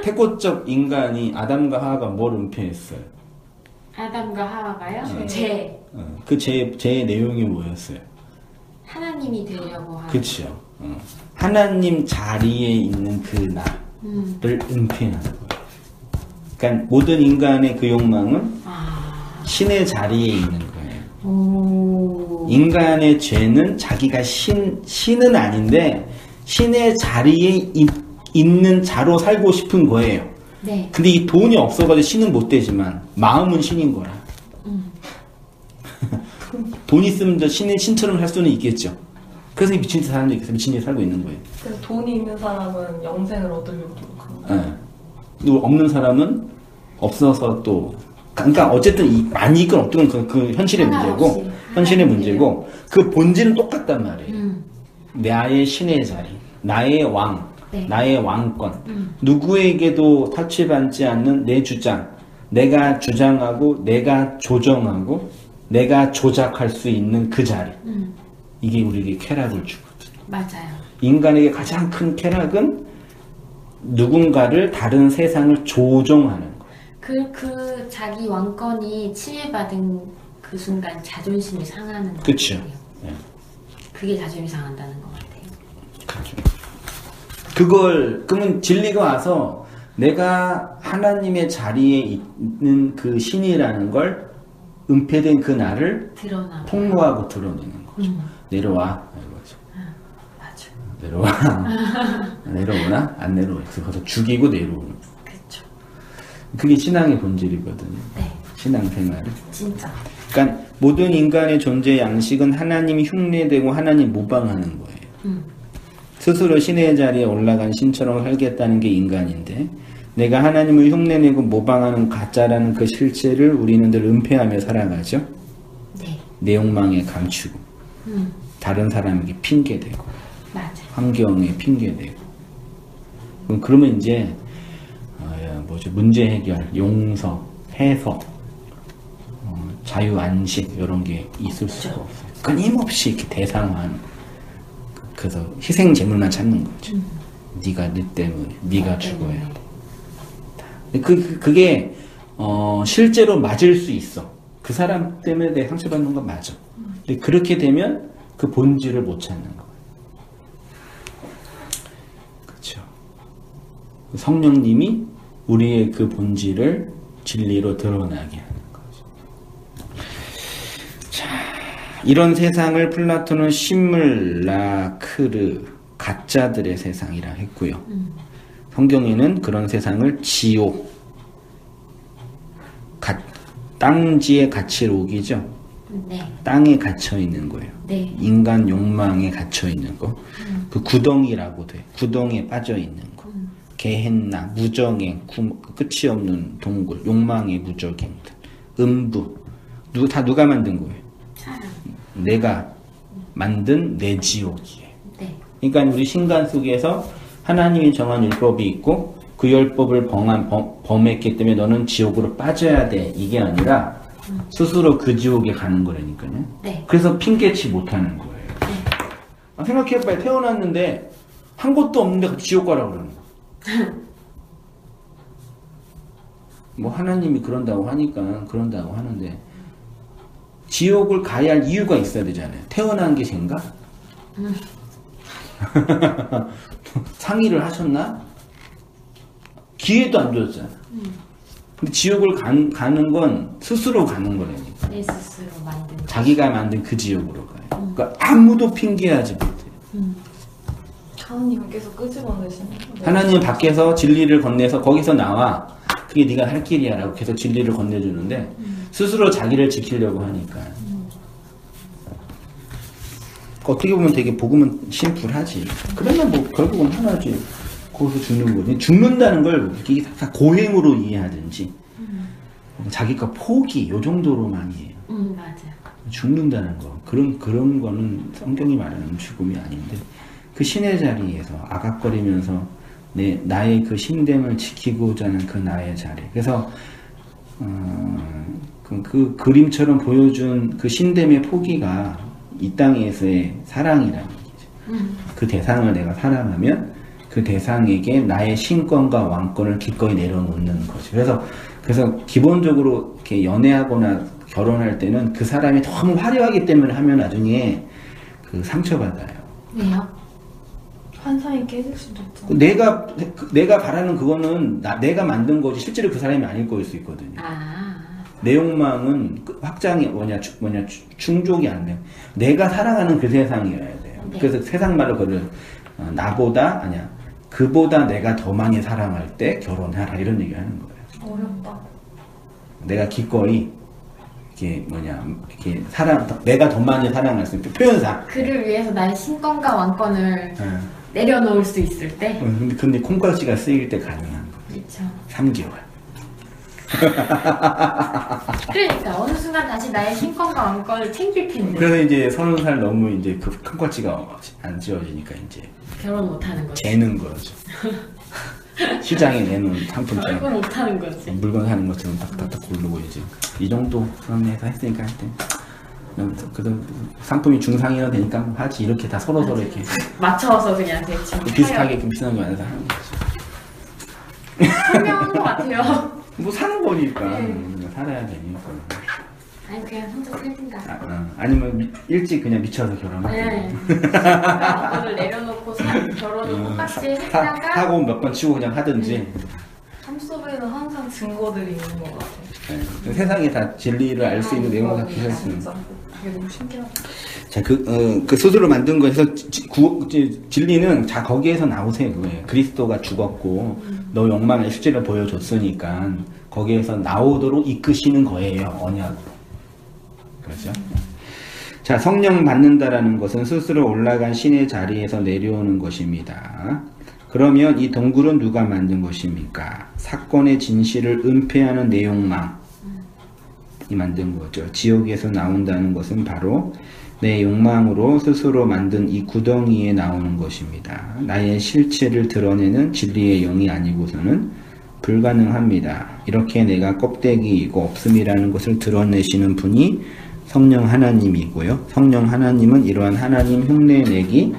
Speaker 1: 태고적 인간이 아담과 하와가 뭘 은폐했어요?
Speaker 3: 아담과 하와가요? 죄.
Speaker 1: 그 죄의 내용이 뭐였어요?
Speaker 3: 하나님이 되려고 하는.
Speaker 1: 그치요. 하나님 자리에 있는 그 나를 은폐하는 거예요. 그러니까 모든 인간의 그 욕망은 신의 자리에 있는 거예요.
Speaker 3: 오.
Speaker 1: 인간의 죄는 자기가 신은 아닌데 신의 자리에 있는 자로 살고 싶은 거예요.
Speaker 3: 네.
Speaker 1: 근데 이 돈이 없어가지고 신은 못 되지만 마음은 신인 거라. 돈 있으면 저 신처럼 살 수는 있겠죠. 그래서 미친 듯 사람도 있겠어. 미친 듯 살고 있는 거예요.
Speaker 2: 그래서 돈이 있는 사람은 영생을 얻으려고 노력하는
Speaker 1: 네. 또 없는 사람은 없어서 또 그러니까 어쨌든 많이 있건 없든 그 현실의 문제고 현실의 문제고 그 본질은 똑같단 말이에요. 나의 신의 자리, 나의 왕,
Speaker 3: 네.
Speaker 1: 나의 왕권, 누구에게도 터치받지 않는 내 주장, 내가 주장하고 내가 조정하고 내가 조작할 수 있는 그 자리. 이게 우리에게 쾌락을 주거든.
Speaker 3: 맞아요.
Speaker 1: 인간에게 가장 큰 쾌락은 누군가를 다른 세상을 조종하는 거.
Speaker 3: 그 자기 왕권이 침해받은 그 순간 자존심이 상하는 거예요.
Speaker 1: 그렇죠. 네.
Speaker 3: 그게 자존심이 상한다는 것 같아요.
Speaker 1: 그렇죠. 그러면 진리가 와서 내가 하나님의 자리에 있는 그 신이라는 걸 은폐된 그 나를
Speaker 3: 드러나고
Speaker 1: 폭로하고 드러내는 거죠. 내려와. 이거죠.
Speaker 3: 맞아.
Speaker 1: 내려와. 내려오나? 안 내려와. 그래서 죽이고 내려오는.
Speaker 3: 그렇죠.
Speaker 1: 그게 신앙의 본질이거든요.
Speaker 3: 네.
Speaker 1: 신앙생활은.
Speaker 3: 진짜.
Speaker 1: 그러니까 모든 인간의 존재 양식은 하나님이 흉내되고 하나님 모방하는 거예요. 스스로 신의 자리에 올라간 신처럼 살겠다는 게 인간인데 내가 하나님을 흉내내고 모방하는 가짜라는 그 실체를 우리는 늘 은폐하며 살아가죠.
Speaker 3: 네.
Speaker 1: 내 욕망에 감추고 다른 사람에게 핑계대고
Speaker 3: 맞아.
Speaker 1: 환경에 핑계대고 그러면 이제 문제 해결, 용서, 해석, 자유 안식 이런 게 있을 수가 없어요. 끊임없이 이렇게 대상화하는 그래서 희생 제물만 찾는 거죠. 네가 네 때문에 네가 죽어야 돼. 그게 실제로 맞을 수 있어. 그 사람 때문에 내가 상처받는 건 맞아. 근데 그렇게 되면 그 본질을 못 찾는 거예요. 그렇죠. 성령님이 우리의 그 본질을 진리로 드러나게 하는 거죠. 자, 이런 세상을 플라톤은 시뮬라크르, 가짜들의 세상이라 했고요. 성경에는 그런 세상을 지옥, 땅지의 가치록이죠.
Speaker 3: 네.
Speaker 1: 땅에 gat혀 있는 거예요.
Speaker 3: 네.
Speaker 1: 인간 욕망에 갇혀 있는 거. 그 구덩이라고 돼. 구덩이에 빠져 있는 거. 게헨나, 무정행, 끝이 없는 동굴, 욕망의 무적행들, 음부. 누가 만든 거예요?
Speaker 3: 사람.
Speaker 1: 내가 만든 내 지옥이에요.
Speaker 3: 네.
Speaker 1: 그러니까 우리 신간 속에서 하나님이 정한 율법이 있고 그 율법을 범했기 때문에 너는 지옥으로 빠져야 돼. 이게 아니라 스스로 그 지옥에 가는 거라니까요.
Speaker 3: 네.
Speaker 1: 그래서 핑계치 못하는 거예요. 생각해봐요. 태어났는데 한 곳도 없는데 지옥 가라고 그러는 거예요. 뭐 하나님이 그런다고 하니까 그런다고 하는데 지옥을 가야 할 이유가 있어야 되잖아요. 태어난 게 죄인가? 상의를 하셨나? 기회도 안 줬잖아. 근데 지옥을 가는 건 스스로 가는 거라니까.
Speaker 3: 내 스스로 만든.
Speaker 1: 자기가 만든 그 지옥으로 가요. 그러니까 아무도 핑계하지 못해요.
Speaker 2: 하나님은 계속 끄집어내시는 거예요.
Speaker 1: 하나님은 밖에서 진리를 건네서 거기서 나와. 그게 네가 할 길이야 라고 계속 진리를 건네주는데 스스로 자기를 지키려고 하니까. 어떻게 보면 되게 복음은 심플하지. 그러면 뭐 결국은 하나지. 거기서 죽는 거지. 죽는다는 걸 이게 다 고행으로 이해하든지 자기가 포기 요 정도로만이에요.
Speaker 3: 맞아.
Speaker 1: 죽는다는 거 그런 거는 성경이 말하는 죽음이 아닌데 그 신의 자리에서 아각거리면서 나의 그 신됨을 지키고자 하는 그 나의 자리. 그래서 그 그림처럼 보여준 그 신됨의 포기가 이 땅에서의 사랑이라는 얘기죠. 그 대상을 내가 사랑하면 그 대상에게 나의 신권과 왕권을 기꺼이 내려놓는 거죠. 그래서 기본적으로 이렇게 연애하거나 결혼할 때는 그 사람이 너무 화려하기 때문에 하면 나중에 그 상처받아요.
Speaker 3: 왜요?
Speaker 2: 환상이 깨질 수도 있죠.
Speaker 1: 내가 바라는 그거는 내가 만든 거지 실제로 그 사람이 아닐 거일 수 있거든요. 내 욕망은 확장이 충족이 안 돼요. 내가 사랑하는 그 세상이어야 돼요.
Speaker 3: 네.
Speaker 1: 그래서 세상 말로 그걸 그보다 내가 더 많이 사랑할 때 결혼하라 이런 얘기 하는 거예요.
Speaker 2: 어렵다.
Speaker 1: 내가 기꺼이 내가 더 많이 사랑할 수 있는 표현상.
Speaker 3: 그를 위해서 나의 신권과 왕권을 내려놓을 수 있을 때.
Speaker 1: 근데 콩깍지가 쓰일 때 가능한 거예요.
Speaker 3: 그렇죠.
Speaker 1: 3개월.
Speaker 3: 그러니까 어느 순간 다시 나의 신권과 왕권을 챙길 텐데.
Speaker 1: 그래서 이제 30살 넘으면 이제 그 콩깍지가 안 지워지니까 이제
Speaker 3: 결혼 못하는 거지.
Speaker 1: 재는 거죠. 시장에 내놓은 상품처럼
Speaker 3: 결혼 못하는 거지.
Speaker 1: 물건 사는 것처럼 딱딱딱 고르고 이제 이 정도 선에서 했으니까 할 때. 그래도 상품이 중상이라 되니까 하지 이렇게 다 서로 이렇게
Speaker 3: 맞춰서 그냥 대충
Speaker 1: 비슷하게 비슷한 거 안에서 하는 거지.
Speaker 3: 현명한 것 같아요.
Speaker 1: 뭐 사는 거니까 살아야 되니까.
Speaker 3: 아니 그냥 혼자 살든가.
Speaker 1: 아니면 일찍 그냥 미쳐서 결혼하고.
Speaker 3: 네. 그거를 내려놓고 결혼을 똑같이 했다가
Speaker 1: 하고 몇 번 치고 그냥 하든지.
Speaker 2: 삶 속에는 항상 증거들이 있는 것 같아요.
Speaker 1: 네. 세상에 다 진리를 알 수 있는 내용을 다 기술할 수 있는.
Speaker 2: 진짜. 이게 너무 신기하다.
Speaker 1: 자, 그 스스로 만든 거에서 진리는 자 거기에서 나오세요. 그거예요. 그리스도가 죽었고 너 욕망을 실제로 보여줬으니까 거기에서 나오도록 이끄시는 거예요. 언약으로. 그렇죠? 자, 성령 받는다라는 것은 스스로 올라간 신의 자리에서 내려오는 것입니다. 그러면 이 동굴은 누가 만든 것입니까? 사건의 진실을 은폐하는 내 욕망이 만든 거죠. 지옥에서 나온다는 것은 바로 내 욕망으로 스스로 만든 이 구덩이에 나오는 것입니다. 나의 실체를 드러내는 진리의 영이 아니고서는 불가능합니다. 이렇게 내가 껍데기이고 없음이라는 것을 드러내시는 분이 성령 하나님이고요. 성령 하나님은 이러한 하나님 흉내내기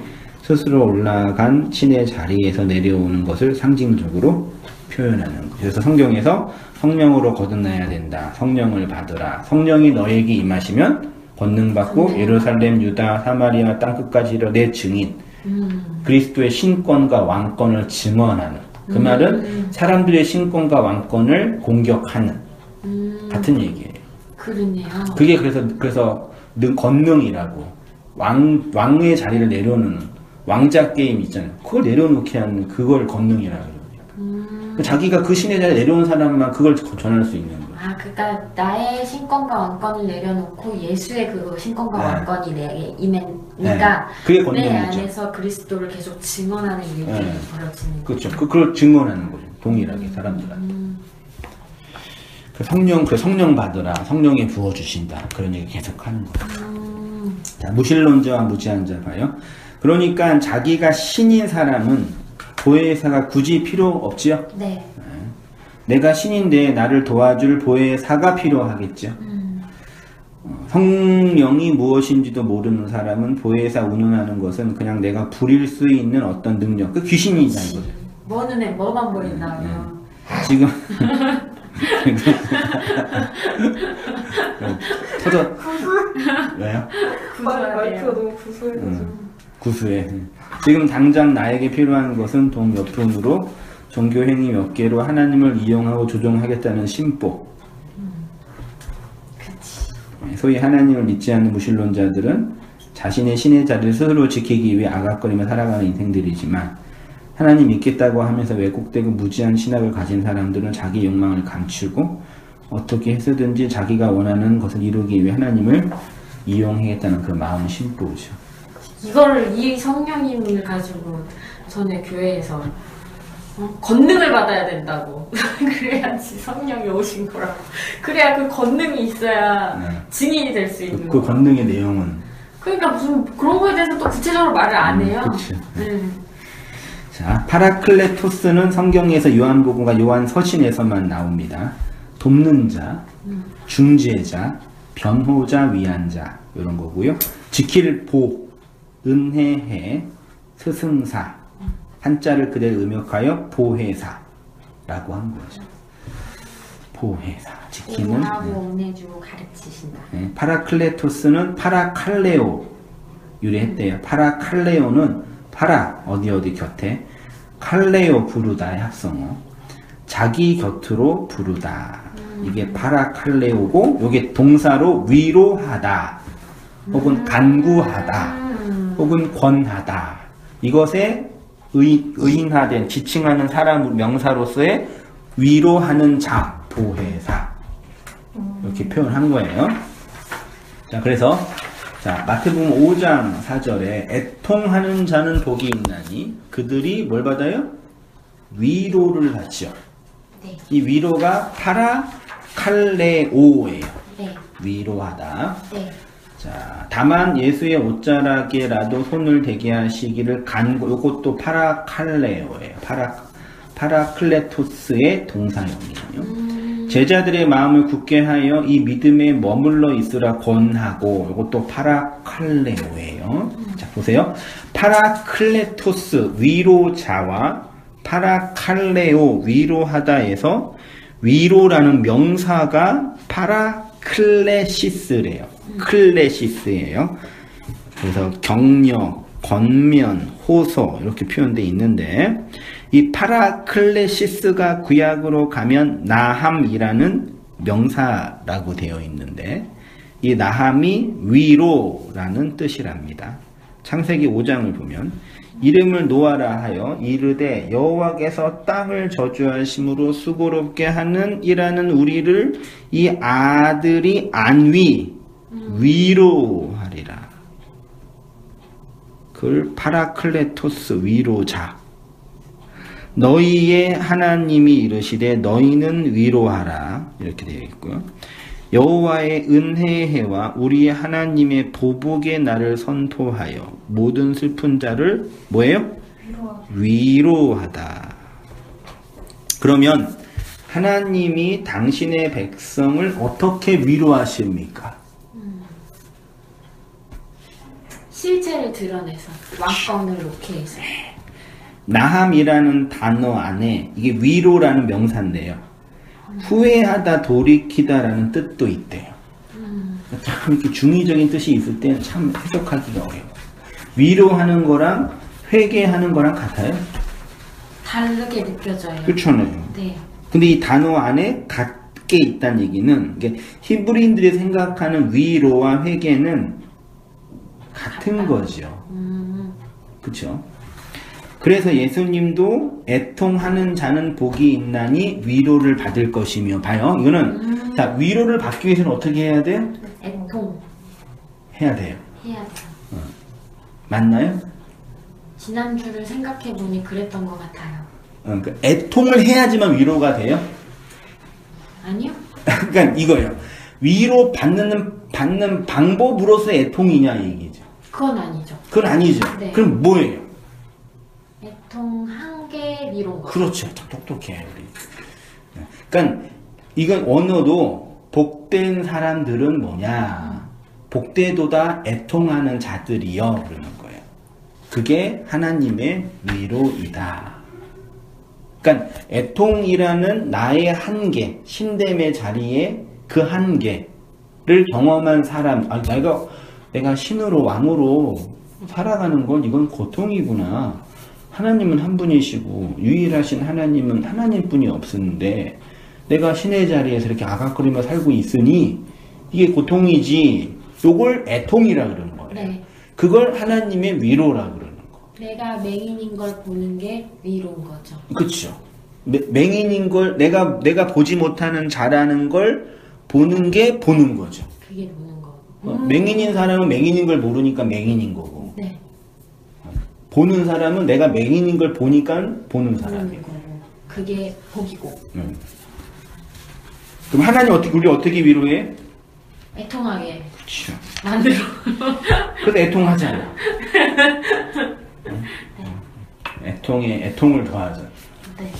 Speaker 1: 스스로 올라간 신의 자리에서 내려오는 것을 상징적으로 표현하는 것. 그래서 성경에서 성령으로 거듭나야 된다. 성령을 받으라. 성령이 너에게 임하시면 권능 받고 예루살렘, 유다, 사마리아 땅끝까지 이르러 내 증인. 그리스도의 신권과 왕권을 증언하는. 그 말은 사람들의 신권과 왕권을 공격하는 같은 얘기예요.
Speaker 3: 그러네요.
Speaker 1: 그게 그래서 권능이라고 왕의 자리를 내려놓는 왕자 게임 있잖아요. 그걸 내려놓게 하는 그걸 권능이라고 그래요. 자기가 그 신의 자리에 내려온 사람만 그걸 전할 수 있는 거예요.
Speaker 3: 아, 그러니까 나의 신권과 왕권을 내려놓고 예수의 그 신권과
Speaker 1: 네.
Speaker 3: 왕권이 내게 임하니까
Speaker 1: 네. 그게
Speaker 3: 내
Speaker 1: 권능이죠.
Speaker 3: 안에서 그리스도를 계속 증언하는 일이
Speaker 1: 네.
Speaker 3: 벌어지는
Speaker 1: 그렇죠. 그걸 증언하는 거죠. 동일하게 사람들한테. 그 성령 받으라. 성령이 부어주신다. 그런 얘기 계속 하는 거예요. 자, 무신론자와 무지한 자 봐요. 그러니까 자기가 신인 사람은 보혜사가 굳이 필요 없지요.
Speaker 3: 네.
Speaker 1: 내가 신인데 나를 도와줄 보혜사가 필요하겠죠. 성령이 무엇인지도 모르는 사람은 보혜사 운운하는 것은 그냥 내가 부릴 수 있는 어떤 능력, 그 귀신이다 이거죠.
Speaker 3: 뭐만 보인다면.
Speaker 1: 지금 터져. 왜요?
Speaker 2: 말투가 너무 구수해가지고.
Speaker 1: 구수해. 지금 당장 나에게 필요한 것은 돈 몇 푼으로 종교 행위 몇 개로 하나님을 이용하고 조종하겠다는 심보. 소위 하나님을 믿지 않는 무신론자들은 자신의 신의 자리를 스스로 지키기 위해 아각거리며 살아가는 인생들이지만 하나님 믿겠다고 하면서 왜곡되고 무지한 신학을 가진 사람들은 자기 욕망을 감추고 어떻게 해서든지 자기가 원하는 것을 이루기 위해 하나님을 이용하겠다는 그 마음 심보죠.
Speaker 3: 이 성령님을 가지고 전에 교회에서 권능을 받아야 된다고. 그래야지 성령이 오신 거라고. 그래야 그 권능이 있어야
Speaker 1: 네.
Speaker 3: 증인이 될 수 있는
Speaker 1: 그
Speaker 3: 거.
Speaker 1: 권능의 내용은
Speaker 3: 그러니까 무슨 그런 거에 대해서 또 구체적으로 말을 안 해요.
Speaker 1: 그치. 자, 파라클레토스는 성경에서 요한복음과 요한서신에서만 나옵니다. 돕는 자, 중재자, 변호자, 위안자 이런 거고요. 지킬 보, 은혜해, 스승사, 한자를 그대로 음역하여 보혜사라고 한 거죠. 보혜사, 지키는.
Speaker 3: 인하고 은혜주고 가르치신다.
Speaker 1: 네, 파라클레토스는 파라칼레오 유래했대요. 파라칼레오는 파라 어디 곁에, 칼레오 부르다의 합성어, 자기 곁으로 부르다. 이게 파라칼레오고, 요게 동사로 위로하다, 혹은 간구하다, 혹은 권하다. 이것에 의인화된 지칭하는 사람 명사로서의 위로하는 자, 보혜사 이렇게 표현한 거예요. 자, 그래서 마태복음 5장 4절에 애통하는 자는 복이 있나니 그들이 뭘 받아요? 위로를 받죠.
Speaker 3: 네.
Speaker 1: 이 위로가 파라칼레오예요.
Speaker 3: 네.
Speaker 1: 위로하다.
Speaker 3: 네.
Speaker 1: 자, 다만 예수의 옷자락에라도 손을 대게 하시기를 간구. 이것도 파라칼레오예요. 파라클레토스의 동사형이에요. 제자들의 마음을 굳게 하여 이 믿음에 머물러 있으라 권하고. 이것도 파라칼레오예요. 자, 보세요. 파라클레토스 위로자와 파라칼레오 위로하다에서 위로라는 명사가 파라클레시스래요. 클레시스예요. 그래서 격려, 권면, 호소 이렇게 표현되어 있는데 이 파라클레시스가 구약으로 가면 나함이라는 명사라고 되어 있는데 이 나함이 위로라는 뜻이랍니다. 창세기 5장을 보면 이름을 노아라 하여 이르되 여호와께서 땅을 저주하심으로 수고롭게 하는 이라는 우리를 이 아들이 위로하리라. 그걸 파라클레토스 위로자. 너희의 하나님이 이르시되 너희는 위로하라. 이렇게 되어 있고요. 여호와의 은혜의 해와 우리의 하나님의 보복의 날을 선포하여 모든 슬픈 자를 뭐예요? 위로하다. 그러면 하나님이 당신의 백성을 어떻게 위로하십니까?
Speaker 3: 실체를 드러내서. 왕권을 놓게 해서.
Speaker 1: 나함이라는 단어 안에 이게 위로라는 명사인데요. 후회하다, 돌이키다라는 뜻도 있대요. 참 이렇게 중의적인 뜻이 있을 때는 참 해석하기가 어려워요. 위로하는 거랑 회개하는 거랑 같아요?
Speaker 3: 다르게 느껴져요.
Speaker 1: 그렇잖아요.
Speaker 3: 네.
Speaker 1: 근데 이 단어 안에 같게 있다는 얘기는 이게 히브리인들이 생각하는 위로와 회개는 같은 거죠. 그렇죠? 그래서 예수님도 애통하는 자는 복이 있나니 위로를 받을 것이며 봐요. 이거는 자, 위로를 받기 위해서는 어떻게 해야 돼요?
Speaker 3: 애통
Speaker 1: 해야 돼요.
Speaker 3: 해야 돼요.
Speaker 1: 맞나요?
Speaker 3: 지난주를 생각해보니 그랬던 것 같아요.
Speaker 1: 그러니까 애통을 해야지만 위로가 돼요?
Speaker 3: 아니요?
Speaker 1: 그러니까 이거예요. 위로 받는 방법으로서 애통이냐 이 얘기죠.
Speaker 3: 그건 아니죠.
Speaker 1: 그건 아니죠.
Speaker 3: 네.
Speaker 1: 그럼 뭐예요?
Speaker 3: 애통 한계 위로인 거죠.
Speaker 1: 그렇죠. 똑똑해 우리. 그러니까 이건 언어도 복된 사람들은 뭐냐? 복되도다 애통하는 자들이요 그러는 거예요. 그게 하나님의 위로이다. 그러니까 애통이라는 나의 한계, 신됨의 자리에 그 한계를 경험한 사람, 내가 신으로 왕으로 살아가는 건 이건 고통이구나. 하나님은 한 분이시고 유일하신 하나님은 하나님뿐이 없었는데 내가 신의 자리에서 이렇게 아각거리며 살고 있으니 이게 고통이지. 요걸 애통이라 그러는 거예요.
Speaker 3: 네.
Speaker 1: 그걸 하나님의 위로라 그러는 거.
Speaker 3: 내가 맹인인 걸 보는 게 위로인 거죠.
Speaker 1: 그렇죠. 맹인인 걸 내가 보지 못하는 자라는 걸 보는 게 보는 거죠.
Speaker 3: 그게 보는 거.
Speaker 1: 맹인인 사람은 맹인인 걸 모르니까 맹인인 거고.
Speaker 3: 네.
Speaker 1: 보는 사람은 내가 맹인인 걸 보니까 보는 사람이고.
Speaker 3: 거고. 그게 복이고.
Speaker 1: 그럼 하나님 우리 어떻게 위로해?
Speaker 3: 애통하게
Speaker 1: 그렇죠.
Speaker 3: 만들어.
Speaker 1: 그래서 애통하잖아. 애통을 더하자.
Speaker 3: 네.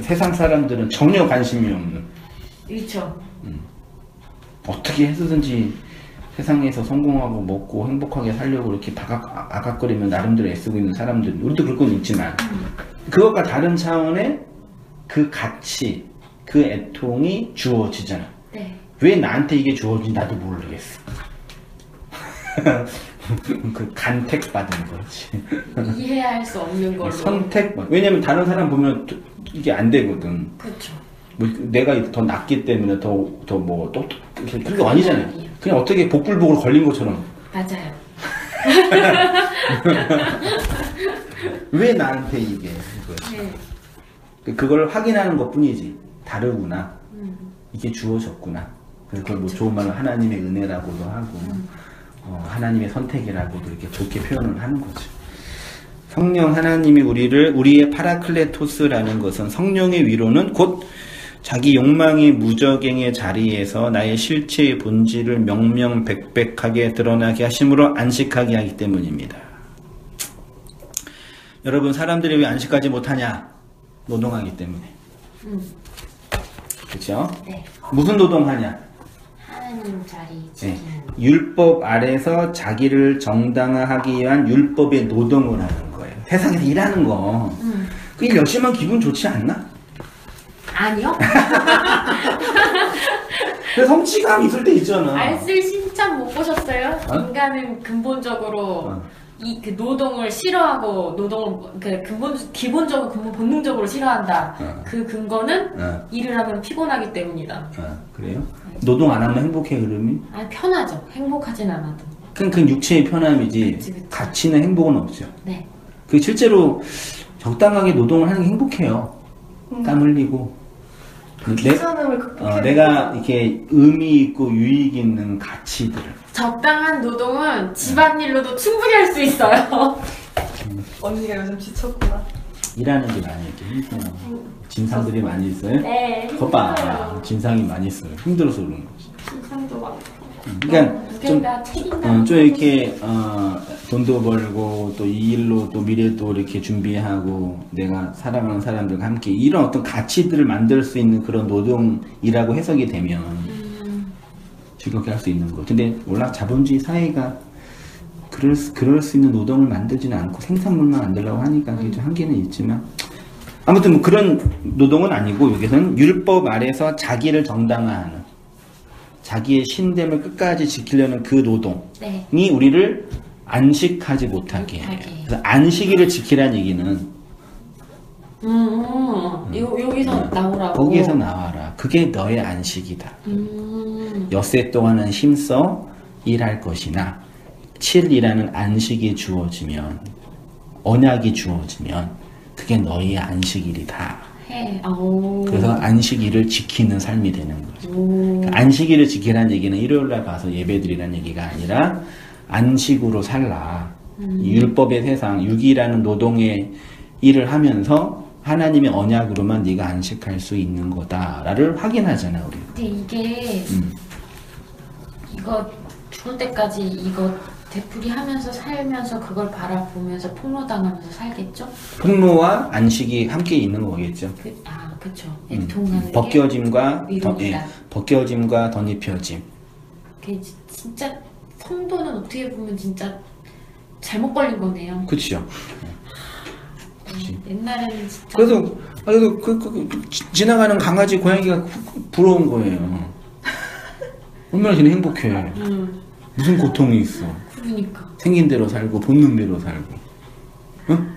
Speaker 1: 세상 사람들은 전혀 관심이 없는.
Speaker 3: 그렇죠.
Speaker 1: 어떻게 해서든지 세상에서 성공하고 먹고 행복하게 살려고 이렇게 아각거리면 나름대로 애쓰고 있는 사람들, 우리도 그럴 건 있지만 그것과 다른 차원의 그 가치, 그 애통이 주어지잖아.
Speaker 3: 네.
Speaker 1: 왜 나한테 이게 주어진지 나도 모르겠어. 그 간택받은 거지.
Speaker 3: 이해할 수 없는 걸로.
Speaker 1: 선택. 왜냐면 다른 사람 보면 이게 안 되거든.
Speaker 3: 그렇죠.
Speaker 1: 뭐 내가 더 낫기 때문에 더뭐 그게 아니잖아요. 그냥 어떻게 복불복으로 걸린 것처럼.
Speaker 3: 맞아요.
Speaker 1: 왜 나한테 이게 이거지?
Speaker 3: 네.
Speaker 1: 그걸 확인하는 것뿐이지. 다르구나. 이게 주어졌구나. 그래서 그걸 뭐 좋은 말로 하나님의 은혜라고도 하고 하나님의 선택이라고도 이렇게 좋게 표현을 하는 거죠. 성령 하나님이 우리의 파라클레토스라는 것은 성령의 위로는 곧 자기 욕망의 무적행의 자리에서 나의 실체의 본질을 명명백백하게 드러나게 하심으로 안식하게 하기 때문입니다. 여러분, 사람들이 왜 안식하지 못하냐? 노동하기 때문에. 그렇죠?
Speaker 3: 네.
Speaker 1: 무슨 노동하냐?
Speaker 3: 하나님 자리
Speaker 1: 네.
Speaker 3: 지키는.
Speaker 1: 율법 아래서 자기를 정당화하기 위한 율법의 노동을 하는 거예요. 세상에서 일하는 거. 그 일 열심히 하면 기분 좋지 않나?
Speaker 3: 아니요.
Speaker 1: 그 성취감 있을 때 있잖아.
Speaker 3: 알쓸 신참 못 보셨어요?
Speaker 1: 어?
Speaker 3: 인간은 근본적으로 그 노동을 싫어하고 노동을 기본적으로 본능적으로 싫어한다. 그 근거는 일을 하면 피곤하기 때문이다.
Speaker 1: 그래요? 노동 안 하면 행복해 그러면?
Speaker 3: 아니 편하죠. 행복하진 않아도.
Speaker 1: 그 육체의 편함이지.
Speaker 3: 그치.
Speaker 1: 가치는 행복은 없죠.
Speaker 3: 네.
Speaker 1: 그 실제로 적당하게 노동을 하는 게 행복해요. 땀 흘리고.
Speaker 2: 귀찮음을 극복해.
Speaker 1: 내가 이렇게 의미 있고 유익 있는 가치들을.
Speaker 3: 적당한 노동은 집안일로도 충분히 할 수 있어요.
Speaker 2: 언니가 요즘 지쳤구나.
Speaker 1: 일하는 게 많이 이렇게 힘들어요. 진상들이 많이 있어요?
Speaker 3: 네.
Speaker 1: 거봐. 진상이 많이 있어요. 힘들어서 그런 거지.
Speaker 3: 신상도 많고.
Speaker 1: 그러니까
Speaker 3: 무게가 책임감.
Speaker 1: 좀 이렇게 돈도 벌고 또 이 일로 또 미래도 이렇게 준비하고 내가 사랑하는 사람들과 함께 이런 어떤 가치들을 만들 수 있는 그런 노동이라고 해석이 되면 즐겁게 할 수 있는 거. 근데 몰라 자본주의 사회가 그럴 수 있는 노동을 만들지는 않고 생산물만 만들려고 하니까 그게 좀 한계는 있지만 아무튼 뭐 그런 노동은 아니고 여기서는 율법 아래서 자기를 정당화하는 자기의 신됨을 끝까지 지키려는 그 노동이
Speaker 3: 네.
Speaker 1: 우리를 안식하지 못하게 해요. 그래서 안식일을 지키라는 얘기는
Speaker 3: 여기서 나오라고.
Speaker 1: 거기에서 나와라. 그게 너의 안식이다. 엿새 동안은 힘써 일할 것이나 7일이라는 안식이 주어지면 언약이 주어지면 그게 너의 안식일이다.
Speaker 3: 해. 오.
Speaker 1: 그래서 안식일을 지키는 삶이 되는 거죠.
Speaker 3: 오.
Speaker 1: 안식일을 지키라는 얘기는 일요일날 가서 예배드리라는 얘기가 아니라 안식으로 살라. 율법의 세상, 6일이라는 노동의 일을 하면서 하나님의 언약으로만 네가 안식할 수 있는 거다를 확인하잖아 우리.
Speaker 3: 근데 이게 이거 죽을 때까지 이거 되풀이하면서 살면서 그걸 바라보면서 폭로당하면서 살겠죠?
Speaker 1: 폭로와 안식이 함께 있는 거겠죠.
Speaker 3: 그쵸. 애통하는
Speaker 1: 벗겨짐과
Speaker 3: 위로다.
Speaker 1: 벗겨짐과 덧입혀짐.
Speaker 3: 그게 진짜 성도는 어떻게 보면 진짜 잘못 걸린 거네요.
Speaker 1: 그렇죠.
Speaker 3: 옛날에는 진짜.
Speaker 1: 그래서 지나가는 강아지 고양이가 부러운 거예요. 얼마나 쟤는 행복해. 무슨 고통이 있어.
Speaker 3: 그러니까.
Speaker 1: 생긴 대로 살고 본능대로 살고. 응?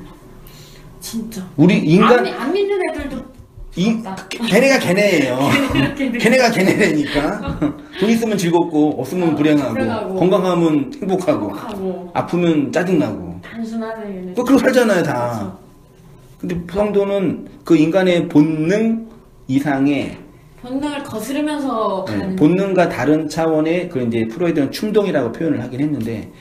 Speaker 3: 진짜.
Speaker 1: 우리 인간
Speaker 3: 안 믿는 애들도.
Speaker 1: 걔네가 걔네예요. 걔네가 걔네라니까. 돈 있으면 즐겁고 없으면 불행하고 건강하면 행복하고 아프면 짜증나고.
Speaker 3: 단순하네.
Speaker 1: 또 그러고 살잖아요 다. 근데 성도는 그 인간의 본능 이상의
Speaker 3: 본능을 거스르면서 가는.
Speaker 1: 본능과 다른 차원의 그 이제 프로이드는 충동이라고 표현을 하긴 했는데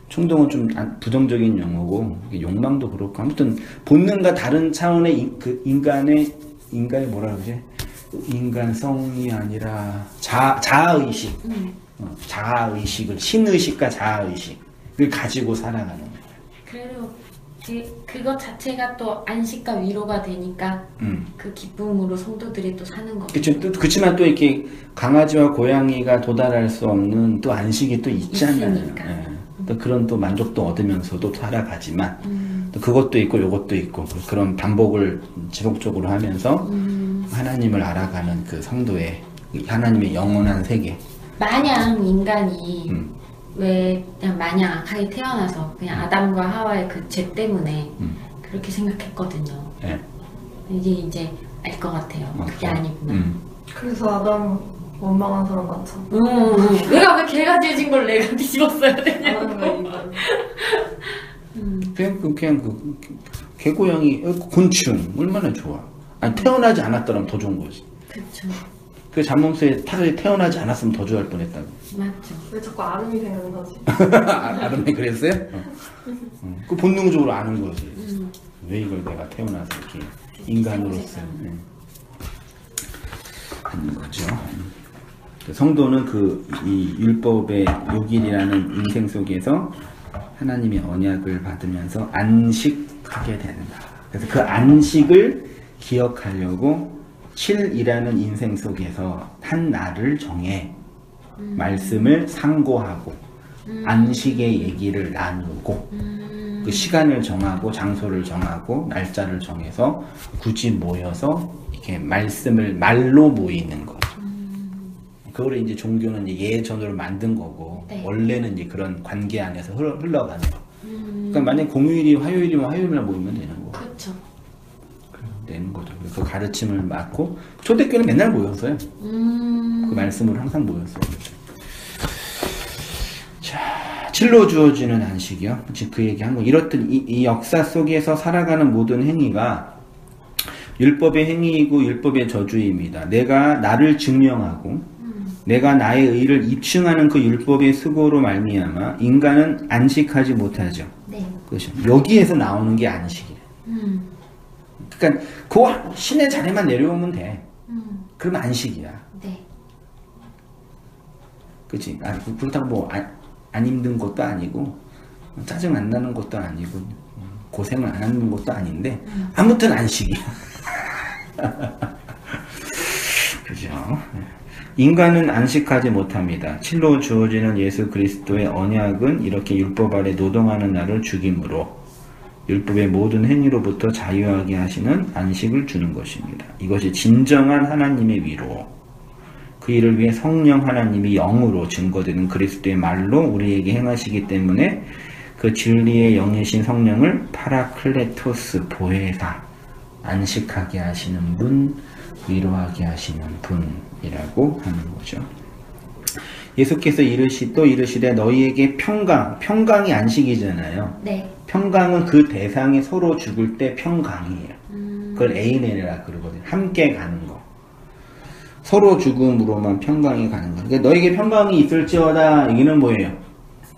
Speaker 1: 충동은 좀 부정적인 용어고 욕망도 그렇고 아무튼 본능과 다른 차원의 그 인간의 뭐라 그러지? 인간성이 아니라 자아의식, 자아의식을 신의식과 자아의식을 가지고 살아가는 거예요.
Speaker 3: 그래도 그것 자체가 또 안식과 위로가 되니까 그 기쁨으로 성도들이 또 사는 거죠.
Speaker 1: 그렇죠. 그렇지만 또 이렇게 강아지와 고양이가 도달할 수 없는 또 안식이 또 있잖아요. 또 그런 또 만족도 얻으면서도 살아가지만 또 그것도 있고 요것도 있고 그런 반복을 지속적으로 하면서 하나님을 알아가는 그 성도의 하나님의 영원한 세계.
Speaker 3: 마냥 인간이 왜 그냥 마냥 악하게 태어나서 그냥 아담과 하와의 그 죄 때문에 그렇게 생각했거든요.
Speaker 1: 네.
Speaker 3: 이제 알 것 같아요. 그게 아니구나.
Speaker 2: 그래서 아담 원망한 사람 많죠.
Speaker 3: 내가 왜 개가 뒤진 걸 내가 뒤집었어야 되냐.
Speaker 1: 그냥 그 개고양이 곤충 얼마나 좋아. 아니 태어나지 않았더라면 더 좋은 거지.
Speaker 3: 그렇죠.
Speaker 1: 그 잠몽스에 타르에 태어나지 않았으면 더 좋아할 뻔했다고.
Speaker 3: 맞죠.
Speaker 2: 왜 자꾸 아름이 생각나지?
Speaker 1: 아름이 그랬어요? 그 본능적으로 아는 거지. 왜 이걸 내가 태어나서 이렇게 인간으로서 하는 거죠. 성도는 이 율법의 6일이라는 인생 속에서 하나님의 언약을 받으면서 안식하게 된다. 그래서 그 안식을 기억하려고 7이라는 인생 속에서 한 날을 정해 말씀을 상고하고 안식의 얘기를 나누고 그 시간을 정하고 장소를 정하고 날짜를 정해서 굳이 모여서 이렇게 말로 모이는 거죠. 그거를 이제 종교는 예전으로 만든 거고
Speaker 3: 네.
Speaker 1: 원래는 이제 그런 관계 안에서 흘러가는 거. 그러니까 만약 공휴일이 화요일이면 화요일날 모이면 되는 거.
Speaker 3: 그렇죠.
Speaker 1: 되는 거죠. 그 가르침을 맡고 초대교회는 맨날 모였어요. 그 말씀으로 항상 모였어요. 자, 7로 주어지는 안식이요. 지금 그 얘기한 거. 이렇듯 이 역사 속에서 살아가는 모든 행위가 율법의 행위이고 율법의 저주입니다. 내가 나를 증명하고 내가 나의 의를 입증하는 그 율법의 수고로 말미암아 인간은 안식하지 못하죠.
Speaker 3: 네.
Speaker 1: 그렇죠. 여기에서 나오는 게 안식이에요. 그러니까 그 신의 자리만 내려오면 돼. 그러면 안식이야.
Speaker 3: 네.
Speaker 1: 그렇지. 그렇다고 뭐 안 힘든 것도 아니고 짜증 안 나는 것도 아니고 고생을 안 하는 것도 아닌데 아무튼 안식이야. 그죠. 인간은 안식하지 못합니다. 칠로 주어지는 예수 그리스도의 언약은 이렇게 율법 아래 노동하는 나를 죽임으로 율법의 모든 행위로부터 자유하게 하시는 안식을 주는 것입니다. 이것이 진정한 하나님의 위로 그 일을 위해 성령 하나님이 영으로 증거되는 그리스도의 말로 우리에게 행하시기 때문에 그 진리의 영이신 성령을 파라클레토스 보혜사 안식하게 하시는 분, 위로하게 하시는 분이라고 하는 거죠. 예수께서 이르시되 너희에게 평강이 안식이잖아요.
Speaker 3: 네.
Speaker 1: 평강은 그 대상이 서로 죽을 때 평강이에요. 그걸 에이네라 그러거든요. 함께 가는 거. 서로 죽음으로만 평강이 가는 거. 그러니까 너에게 평강이 있을지어다. 이게는 뭐예요?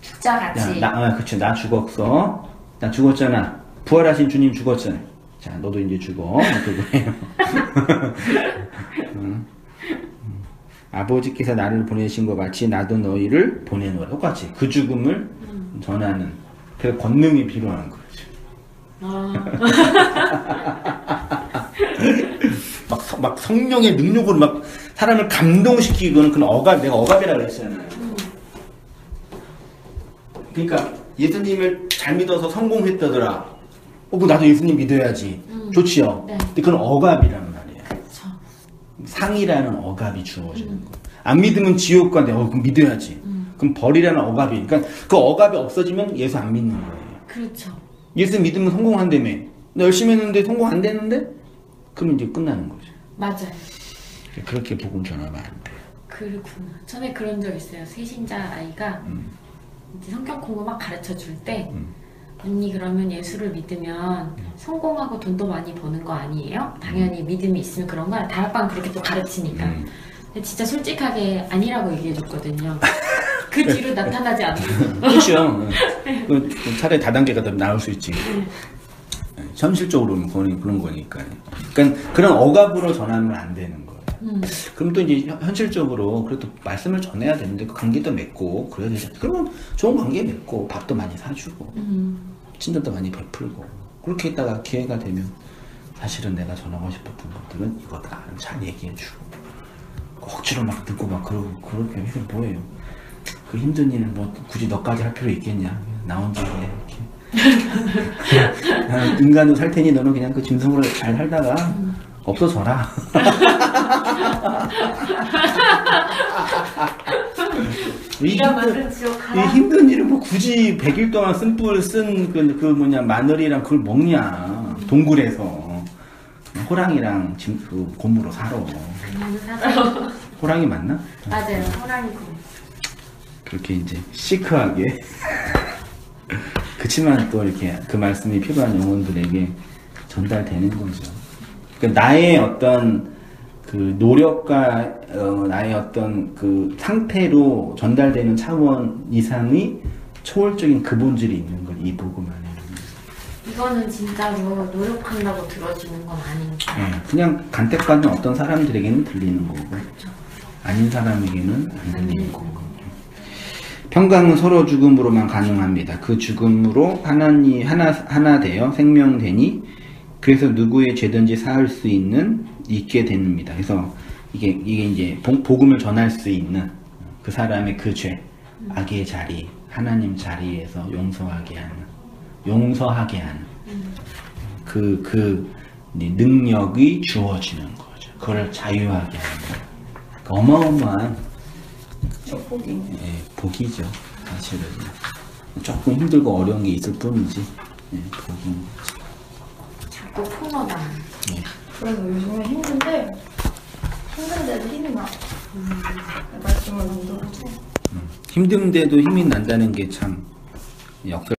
Speaker 3: 죽자 같이.
Speaker 1: 그쵸. 나 죽었어. 나 죽었잖아. 부활하신 주님 죽었잖아. 자, 너도 이제 죽어. 그거예요. 아버지께서 나를 보내신 것 같이 나도 너희를 보내노라. 똑같이 그 죽음을 전하는. 그래서 권능이 필요한 거죠. 막 성령의 능력으로 막 사람을 감동시키고는 그런 내가 억압이라 그랬잖아요. 그러니까 예수님을 잘 믿어서 성공했다더라. 그럼 나도 예수님 믿어야지. 좋지요.
Speaker 3: 네.
Speaker 1: 근데 그건 억압이란 말이에요.
Speaker 3: 그쵸.
Speaker 1: 상이라는 억압이 주어지는 거예요. 안 믿으면 지옥 간대. 그럼 믿어야지. 그럼 벌이라는 억압이. 그러니까 그 억압이 없어지면 예수 안 믿는 거예요.
Speaker 3: 그렇죠.
Speaker 1: 예수 믿으면 성공한다며. 나 열심히 했는데 성공 안 되는데? 그럼 이제 끝나는 거죠.
Speaker 3: 맞아요.
Speaker 1: 그렇게 복음 전하면 안 돼요.
Speaker 3: 그렇구나. 전에 그런 적 있어요. 세신자 아이가 이제 성경 공부 막 가르쳐 줄 때 언니 그러면 예수를 믿으면 성공하고 돈도 많이 버는 거 아니에요? 당연히 믿음이 있으면 그런 거야. 다락방 그렇게 또 가르치니까. 근데 진짜 솔직하게 아니라고 얘기해 줬거든요. 그 뒤로 나타나지 않는 거.
Speaker 1: 그렇죠. 차라리 다단계가 더 나올 수 있지. 현실적으로는 그런 거니까요. 그러니까 그런 억압으로 전하면 안 되는 거예요. 그럼 또 이제 현실적으로 그래도 말씀을 전해야 되는데 그 관계도 맺고 그래야 되잖아요. 그러면 좋은 관계 맺고 밥도 많이 사주고 친절도 많이 베풀고 그렇게 있다가 기회가 되면 사실은 내가 전하고 싶었던 것들은 이거다. 잘 얘기해주고 억지로 막 듣고 막 그렇게 해서 뭐예요. 그 힘든 일은 뭐 굳이 너까지 할 필요 있겠냐. 나 혼자 해 이렇게. 인간으로 살 테니 너는 그냥 그 짐승으로 잘 살다가 없어져라.
Speaker 3: 네가 만든 지옥
Speaker 1: 이 힘든 일을 뭐 굳이 100일 동안 쓴뿔 쓴 그 뭐냐 마늘이랑 그걸 먹냐. 동굴에서 호랑이랑 그 곰으로 살아. 호랑이 맞나?
Speaker 3: 맞아요. 호랑이 곰.
Speaker 1: 그렇게 이제 시크하게 그치만 또 이렇게 그 말씀이 필요한 영혼들에게 전달되는 거죠. 그러니까 나의 어떤 그 노력과 나의 어떤 그 상태로 전달되는 차원 이상의 초월적인 그 본질이 있는 걸 이 복음 안에는.
Speaker 3: 이거는 진짜로 노력한다고 들어지는 건 아니니까.
Speaker 1: 네, 그냥 간택받는 어떤 사람들에게는 들리는 거고 아닌 사람에게는 안 들리는 거고. 평강은 서로 죽음으로만 가능합니다. 그 죽음으로 하나님 하나 되어 생명되니 그래서 누구의 죄든지 사할 수 있게 됩니다. 그래서 이게 이제 복음을 전할 수 있는 그 사람의 그 죄, 악의 자리, 하나님 자리에서 용서하게 하는 그 능력이 주어지는 거죠. 그걸 자유하게 하는 어마어마한 복이죠. 사실은 조금 힘들고 어려운 게 있을 뿐이지 복인 거지.
Speaker 3: 자꾸 폭로당.
Speaker 2: 그래서 요즘에 힘든데도 힘이 나. 말씀을 못 들어서.
Speaker 1: 힘든데도 힘이 난다는 게 참 역설.